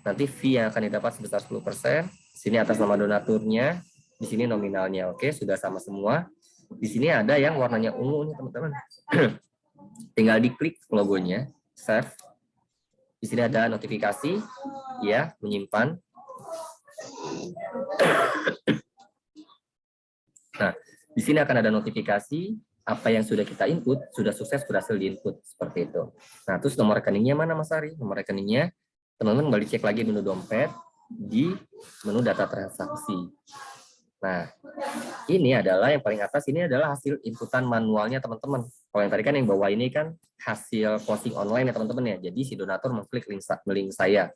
Nanti fee yang akan didapat sebesar 10%. Sini atas nama donaturnya. Di sini nominalnya. Oke, sudah sama semua. Di sini ada yang warnanya ungu nih teman-teman. Tinggal diklik logonya, save. Di sini ada notifikasi, ya, menyimpan. Nah, di sini akan ada notifikasi apa yang sudah kita input, sudah sukses berhasil diinput, seperti itu. Nah, terus nomor rekeningnya mana Mas Ari? Nomor rekeningnya, teman-teman kembali cek lagi menu dompet di menu data transaksi. Nah, ini adalah yang paling atas, ini adalah hasil inputan manualnya teman-teman. Kalau yang tadi kan yang bawah ini kan hasil closing online ya teman-teman ya. Jadi si donatur mengklik link saya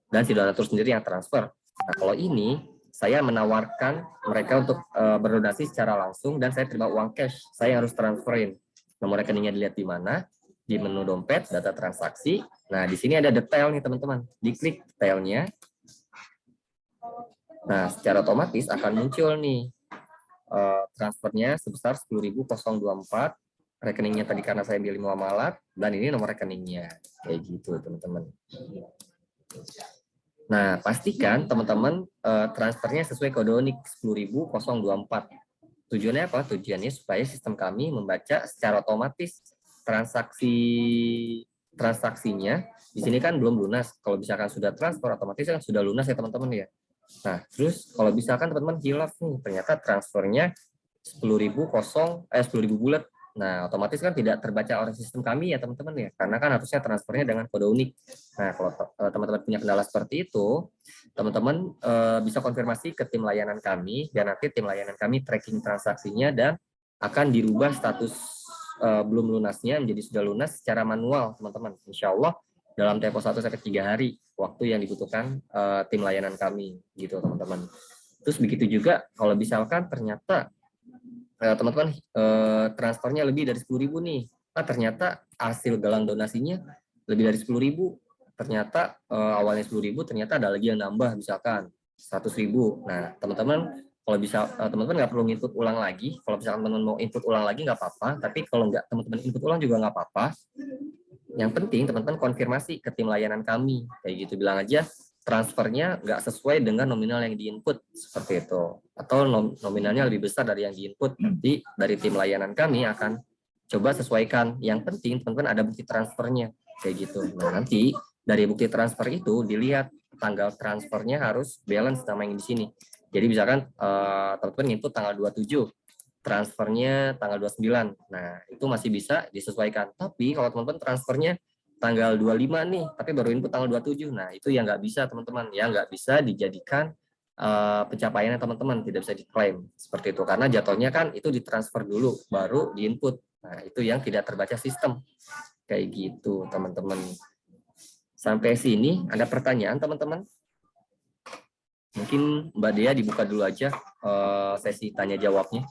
dan si donatur sendiri yang transfer. Nah, kalau ini saya menawarkan mereka untuk berdonasi secara langsung dan saya terima uang cash. Saya harus transferin. Nomor rekeningnya dilihat di mana? Di menu dompet, data transaksi. Nah, di sini ada detail nih teman-teman. Diklik detailnya. Nah, secara otomatis akan muncul nih transfernya sebesar 10.024. Rekeningnya tadi karena saya pilih muamalat dan ini nomor rekeningnya. Kayak gitu, teman-teman. Nah, pastikan teman-teman transfernya sesuai kode unik 10.024. Tujuannya apa? Tujuannya supaya sistem kami membaca secara otomatis transaksinya. Di sini kan belum lunas. Kalau misalkan sudah transfer otomatis kan sudah lunas ya teman-teman ya. Nah, terus kalau misalkan teman-teman hilaf nih, ternyata transfernya 10.000 bulat. Nah, otomatis kan tidak terbaca oleh sistem kami ya teman-teman ya, karena kan harusnya transfernya dengan kode unik. Nah, kalau teman-teman punya kendala seperti itu, teman-teman bisa konfirmasi ke tim layanan kami, dan nanti tim layanan kami tracking transaksinya dan akan dirubah status belum lunasnya menjadi sudah lunas secara manual, teman-teman. Insya Allah dalam tempo 1-3 hari waktu yang dibutuhkan tim layanan kami, gitu teman-teman. Terus begitu juga kalau misalkan ternyata teman-teman transfernya lebih dari 10.000 nih. Nah, ternyata hasil galang donasinya lebih dari 10.000. Ternyata awalnya 10.000, ternyata ada lagi yang nambah misalkan 100.000. Nah, teman-teman kalau bisa teman-teman nggak perlu input ulang lagi. Kalau misalkan teman-teman mau input ulang lagi nggak apa-apa. Tapi kalau nggak teman-teman input ulang juga nggak apa-apa. Yang penting teman-teman konfirmasi ke tim layanan kami. Kayak gitu, bilang aja transfernya nggak sesuai dengan nominal yang diinput, seperti itu. Atau nominalnya lebih besar dari yang diinput. Nanti dari tim layanan kami akan coba sesuaikan. Yang penting teman-teman ada bukti transfernya kayak gitu. Nah, nanti dari bukti transfer itu dilihat tanggal transfernya harus balance sama yang di sini. Jadi misalkan teman-teman input tanggal 27, transfernya tanggal 29. Nah, itu masih bisa disesuaikan. Tapi kalau teman-teman transfernya tanggal 25 nih, tapi baru input tanggal 27. Nah, itu yang nggak bisa teman-teman. Ya nggak bisa dijadikan pencapaiannya teman-teman, tidak bisa diklaim. Seperti itu. Karena jatuhnya kan itu ditransfer dulu, baru diinput. Nah, itu yang tidak terbaca sistem. Kayak gitu, teman-teman. Sampai sini ada pertanyaan, teman-teman? Mungkin Mbak Dea dibuka dulu aja sesi tanya jawabnya.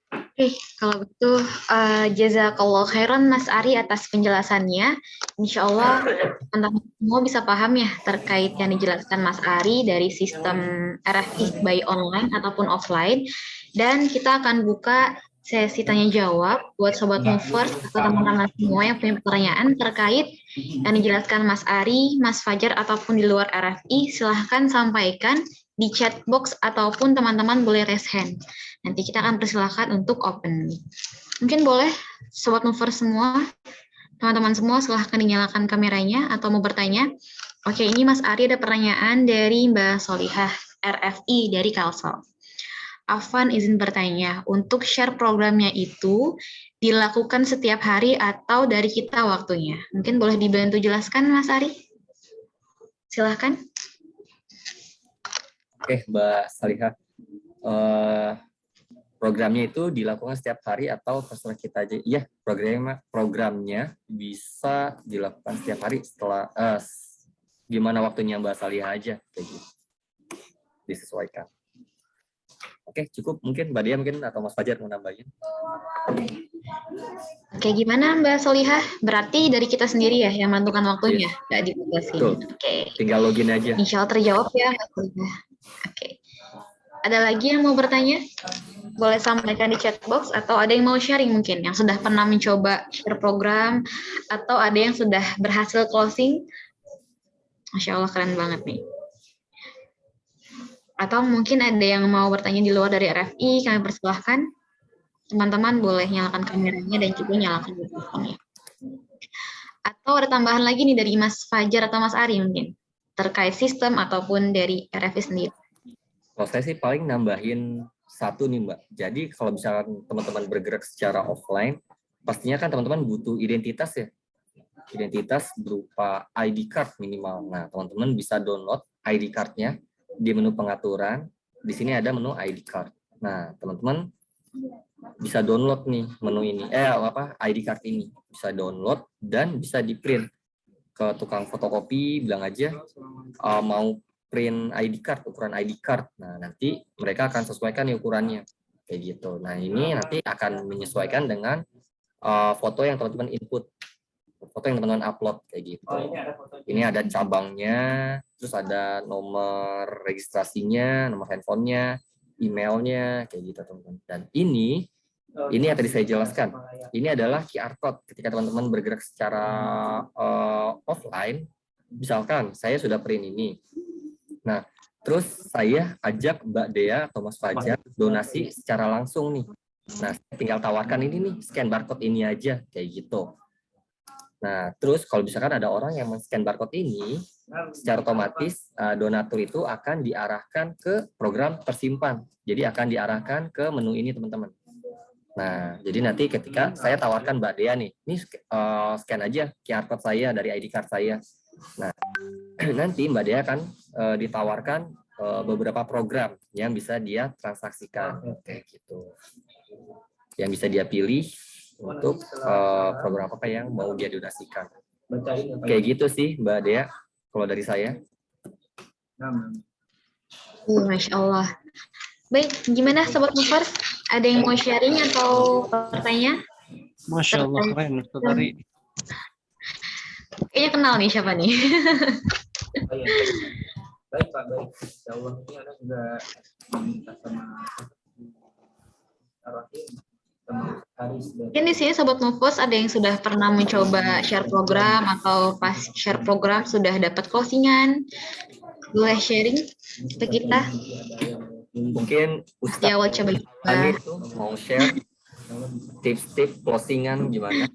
Oke, kalau begitu jazakallah khairan Mas Ari atas penjelasannya. Insya Allah teman-teman semua bisa paham ya terkait yang dijelaskan Mas Ari dari sistem RFI by online ataupun offline. Dan kita akan buka sesi tanya jawab buat Sobat Movers atau teman-teman semua yang punya pertanyaan terkait yang dijelaskan Mas Ari, Mas Fajar ataupun di luar RFI. Silahkan sampaikan di chat box ataupun teman-teman boleh raise hand. Nanti kita akan persilahkan untuk open. Mungkin boleh Sobat Movers semua, teman-teman semua silahkan dinyalakan kameranya atau mau bertanya. Oke, ini Mas Ari ada pertanyaan dari Mbak Solihah RFI dari Kalsel. Afan izin bertanya, untuk share programnya itu dilakukan setiap hari atau dari kita waktunya? Mungkin boleh dibantu jelaskan Mas Ari? Silahkan. Oke, Mbak Salihah. Programnya itu dilakukan setiap hari atau terserah kita aja? Iya, programnya bisa dilakukan setiap hari setelah gimana waktunya Mbak Salihah aja, kayak gitu. Disesuaikan. Oke, cukup. Mungkin Mbak Dia mungkin atau Mas Fajar mau nambahin. Oke, gimana Mbak Solihah? Berarti dari kita sendiri ya yang menentukan waktunya, nggak dibatasi. Oke. Tinggal login aja. Insya Allah terjawab ya Mbak Solihah. Oke. Ada lagi yang mau bertanya? Boleh sampaikan di chat box atau ada yang mau sharing mungkin yang sudah pernah mencoba share program atau ada yang sudah berhasil closing. Masya Allah keren banget nih. Atau mungkin ada yang mau bertanya di luar dari RFI, kami persilahkan. Teman-teman boleh nyalakan kameranya dan juga nyalakan mikrofonnya. Atau ada tambahan lagi nih dari Mas Fajar atau Mas Ari mungkin terkait sistem ataupun dari RFI sendiri. Kalau saya sih paling nambahin satu nih Mbak. Jadi kalau misalkan teman-teman bergerak secara offline, pastinya kan teman-teman butuh identitas ya. Identitas berupa ID card minimal. Nah, teman-teman bisa download ID card-nya di menu pengaturan. Di sini ada menu ID card. Nah, teman-teman bisa download nih menu ini. ID card ini. Bisa download dan bisa di-print ke tukang fotokopi, bilang aja mau print ID card, ukuran ID card. Nah, nanti mereka akan sesuaikan nih ukurannya. Kayak gitu. Nah, ini nanti akan menyesuaikan dengan foto yang teman-teman input. Foto yang teman-teman upload. Kayak gitu. Ini ada cabangnya, terus ada nomor registrasinya, nomor handphonenya, emailnya, kayak gitu teman-teman. Dan ini yang tadi saya jelaskan. Ini adalah QR code ketika teman-teman bergerak secara offline. Misalkan saya sudah print ini. Nah, terus saya ajak Mbak Dea atau Mas Fajar donasi secara langsung nih. Nah, tinggal tawarkan ini nih, scan barcode ini aja, kayak gitu. Nah, terus kalau misalkan ada orang yang men-scan barcode ini, secara otomatis donatur itu akan diarahkan ke program tersimpan. Jadi akan diarahkan ke menu ini, teman-teman. Nah, jadi nanti ketika saya tawarkan Mbak Dea nih, ini scan aja QR code saya dari ID card saya. Nah, nanti Mbak Dea akan ditawarkan beberapa program yang bisa dia transaksikan, kayak gitu. Yang bisa dia pilih untuk program apa yang mau dia donasikan. Kayak gitu sih Mbak Dea, kalau dari saya. Masya Allah. Baik, gimana Sobat Movers? Ada yang mau sharing atau bertanya? Masya Allah, keren Ustaz Ari. Kayaknya kenal nih siapa nih. Baik Pak, baik. Insya Allah ini ada sudah minta sama Mungkin di sini Sobat Movers ada yang sudah pernah mencoba share program atau pas share program sudah dapat closingan. Boleh sharing ke kita? Mungkin Di awal Ustadz coba. Ali itu mau share tips-tips closingan gimana?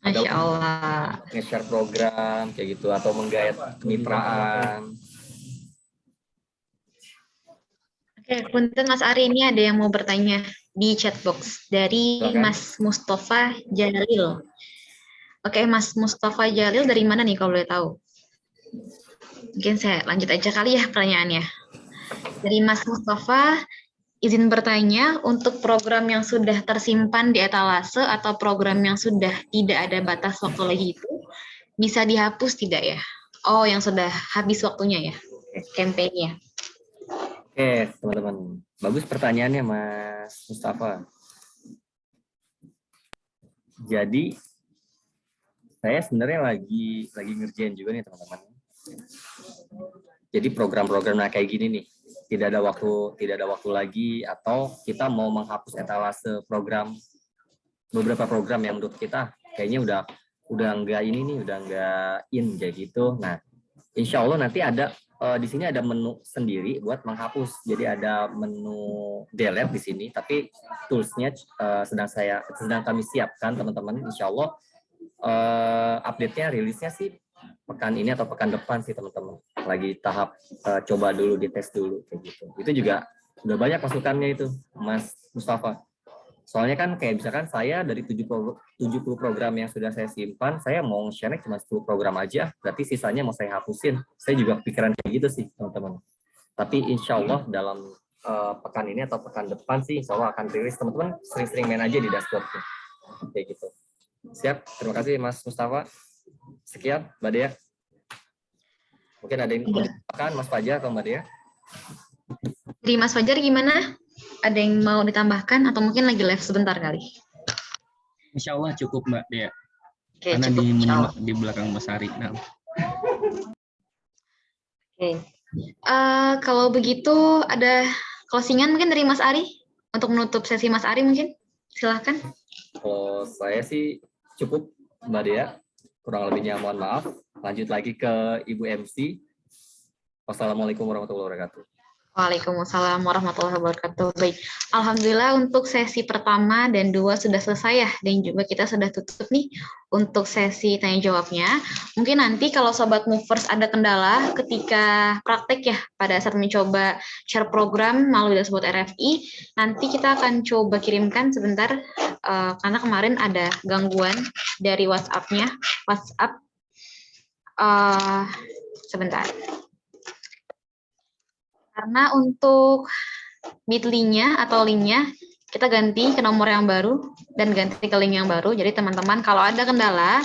Masya Allah. Nge-share program kayak gitu atau menggayat kemitraan. Oke, punten Mas Ari, ini ada yang mau bertanya di chat box dari Silakan. Mas Mustafa Jalil. Oke, Mas Mustafa Jalil dari mana nih kalau boleh tahu? Mungkin saya lanjut aja kali ya pertanyaannya. Dari Mas Mustafa, izin bertanya untuk program yang sudah tersimpan di etalase atau program yang sudah tidak ada batas waktu lagi itu bisa dihapus tidak ya? Oh, yang sudah habis waktunya ya, campaign-nya. Oke, teman-teman. Bagus pertanyaannya, Mas Mustafa. Jadi, saya sebenarnya lagi ngerjain juga nih, teman-teman. Jadi program-program kayak gini nih, tidak ada waktu lagi, atau kita mau menghapus etalase program, beberapa program yang menurut kita kayaknya udah enggak ini nih, udah enggak in kayak gitu. Nah, insya Allah nanti ada di sini ada menu sendiri buat menghapus. Jadi ada menu delete di sini, tapi toolsnya sedang kami siapkan, teman-teman. Insya Allah update-nya, rilisnya sih pekan ini atau pekan depan sih, teman-teman. Lagi tahap coba dulu, dites dulu kayak gitu. Itu juga udah banyak masukannya itu, Mas Mustafa. Soalnya kan kayak misalkan saya dari 70 program yang sudah saya simpan, saya mau share cuma 10 program aja, berarti sisanya mau saya hapusin. Saya juga pikiran kayak gitu sih, teman-teman. Tapi insya Allah dalam pekan ini atau pekan depan sih, insya Allah akan rilis. Teman-teman sering-sering main aja di dashboard. Kayak gitu. Siap, terima kasih Mas Mustafa. Sekian, Mbak Dea. Mungkin ada yang mau ditambahkan, Mas Fajar atau Mbak Dea? Dari Mas Fajar gimana? Ada yang mau ditambahkan atau mungkin lagi live sebentar kali? Insya Allah cukup Mbak Dea. Oke, Karena cukup. menyimak di belakang Mas Ari. Nah. Oke. Kalau begitu ada closingan mungkin dari Mas Ari untuk menutup sesi Mas Ari mungkin? Silahkan. Kalau saya sih cukup, Mbak Dea. Kurang lebihnya mohon maaf. Lanjut lagi ke Ibu MC. Wassalamualaikum warahmatullahi wabarakatuh. Waalaikumsalam warahmatullahi wabarakatuh. Baik, alhamdulillah untuk sesi pertama dan 2 sudah selesai ya, dan juga kita sudah tutup nih untuk sesi tanya jawabnya. Mungkin nanti kalau Sobat Movers ada kendala ketika praktek ya, pada saat mencoba share program melalui dashboard RFI, nanti kita akan coba kirimkan sebentar, karena kemarin ada gangguan dari WhatsApp. Sebentar. Karena untuk bit.ly-nya atau link-nya kita ganti ke nomor yang baru dan ganti ke link yang baru. Jadi teman-teman kalau ada kendala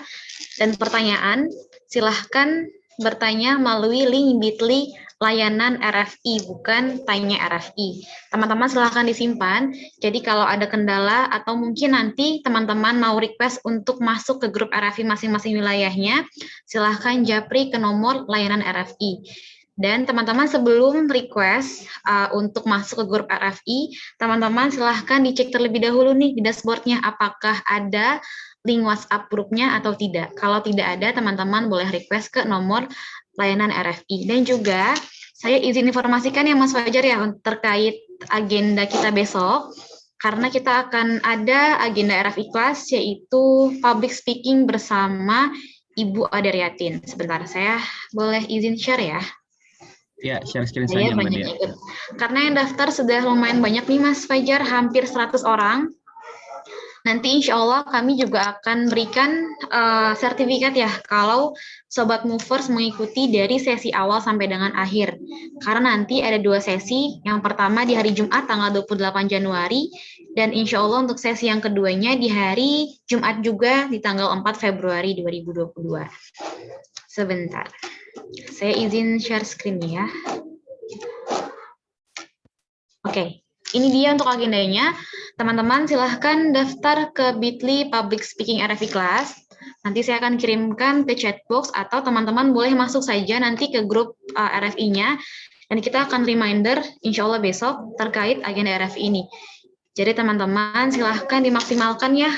dan pertanyaan, silahkan bertanya melalui link bit.ly layanan RFI, bukan tanya RFI. Teman-teman silahkan disimpan. Jadi kalau ada kendala atau mungkin nanti teman-teman mau request untuk masuk ke grup RFI masing-masing wilayahnya, silahkan japri ke nomor layanan RFI. Dan teman-teman sebelum request untuk masuk ke grup RFI, teman-teman silahkan dicek terlebih dahulu nih di dashboard-nya apakah ada link WhatsApp grupnya atau tidak. Kalau tidak ada, teman-teman boleh request ke nomor layanan RFI. Dan juga saya izin informasikan ya Mas Fajar ya terkait agenda kita besok. Karena kita akan ada agenda RFI Class yaitu public speaking bersama Ibu Adariatin. Sebentar, saya boleh izin share ya. Ya, share screen saja Mbak Dea. Karena yang daftar sudah lumayan banyak nih Mas Fajar, hampir 100 orang. Nanti insya Allah kami juga akan berikan sertifikat ya, kalau Sobat Movers mengikuti dari sesi awal sampai dengan akhir. Karena nanti ada 2 sesi, yang pertama di hari Jumat tanggal 28 Januari, dan insya Allah untuk sesi yang keduanya di hari Jumat juga di tanggal 4 Februari 2022. Sebentar. Saya izin share screen ya. Oke, ini dia untuk agendanya. Teman-teman silahkan daftar ke bit.ly Public Speaking RFI Class. Nanti saya akan kirimkan ke chat box atau teman-teman boleh masuk saja nanti ke grup RFI-nya. Dan kita akan reminder insya Allah besok terkait agenda RFI ini. Jadi teman-teman silahkan dimaksimalkan ya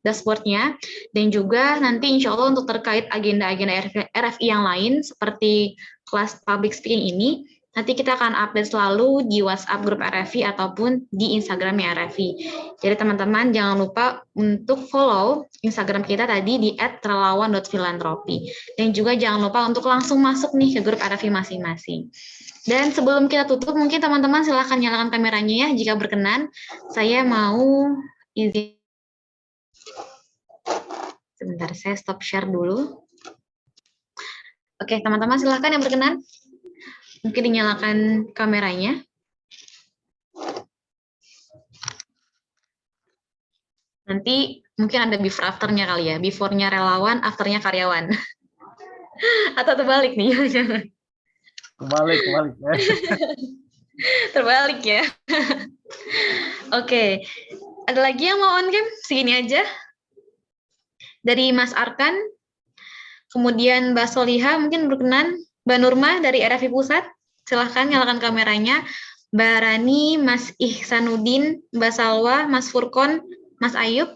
dashboard-nya, dan juga nanti insya Allah untuk terkait agenda-agenda RFI yang lain seperti kelas public speaking ini, Nanti kita akan update selalu di WhatsApp grup RFI ataupun di Instagramnya RFI. Jadi teman-teman jangan lupa untuk follow Instagram kita tadi di @relawan.filantropi. Dan juga jangan lupa untuk langsung masuk nih ke grup RFI masing-masing. Dan sebelum kita tutup, mungkin teman-teman silahkan nyalakan kameranya ya jika berkenan. Saya mau izin. Sebentar, saya stop share dulu. Oke, teman-teman silahkan yang berkenan. Mungkin dinyalakan kameranya. Nanti mungkin ada before after-nya kali ya. Before-nya relawan, after-nya karyawan. Atau terbalik nih. Kebalik ya. Terbalik ya. Oke. Ada lagi yang mau on cam? Segini aja. Dari Mas Arkan. Kemudian Mbak Soliha mungkin berkenan. Mbak Nurma dari RFI Pusat, silahkan nyalakan kameranya. Mbak Rani, Mas Ihsanuddin, Mbak Salwa, Mas Furkon, Mas Ayub.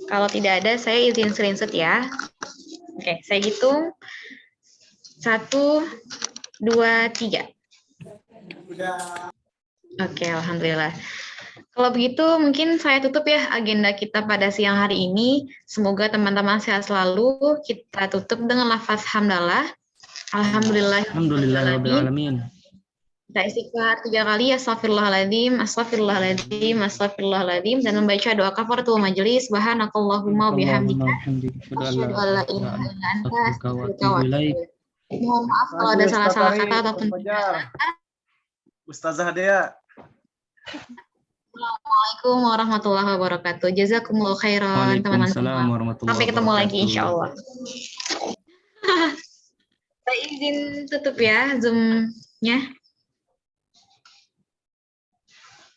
Kalau tidak ada, saya izin screenshot ya. Oke, saya hitung. 1, 2, 3. Oke, alhamdulillah. Kalau begitu, mungkin saya tutup ya agenda kita pada siang hari ini. Semoga teman-teman sehat selalu. Kita tutup dengan lafaz hamdalah. Alhamdulillahirrahmanirrahim. Kita istighfar 3 kali, astagfirullahaladzim, astagfirullahaladzim, astagfirullahaladzim, dan membaca doa kafaratul majelis, subhanakallahumma wa bihamdika, asyhadu an la ilaha illa anta, astaghfiruka wa atubu ilaik. Mohon maaf kalau ada salah-salah kata ataupun Ustazah Dea. Assalamualaikum warahmatullahi wabarakatuh. Jazakumullah khairan teman-teman. Waalaikumsalam warahmatullahi Sampai ketemu lagi wabarakatuh. insyaallah. Saya izin tutup ya Zoom-nya.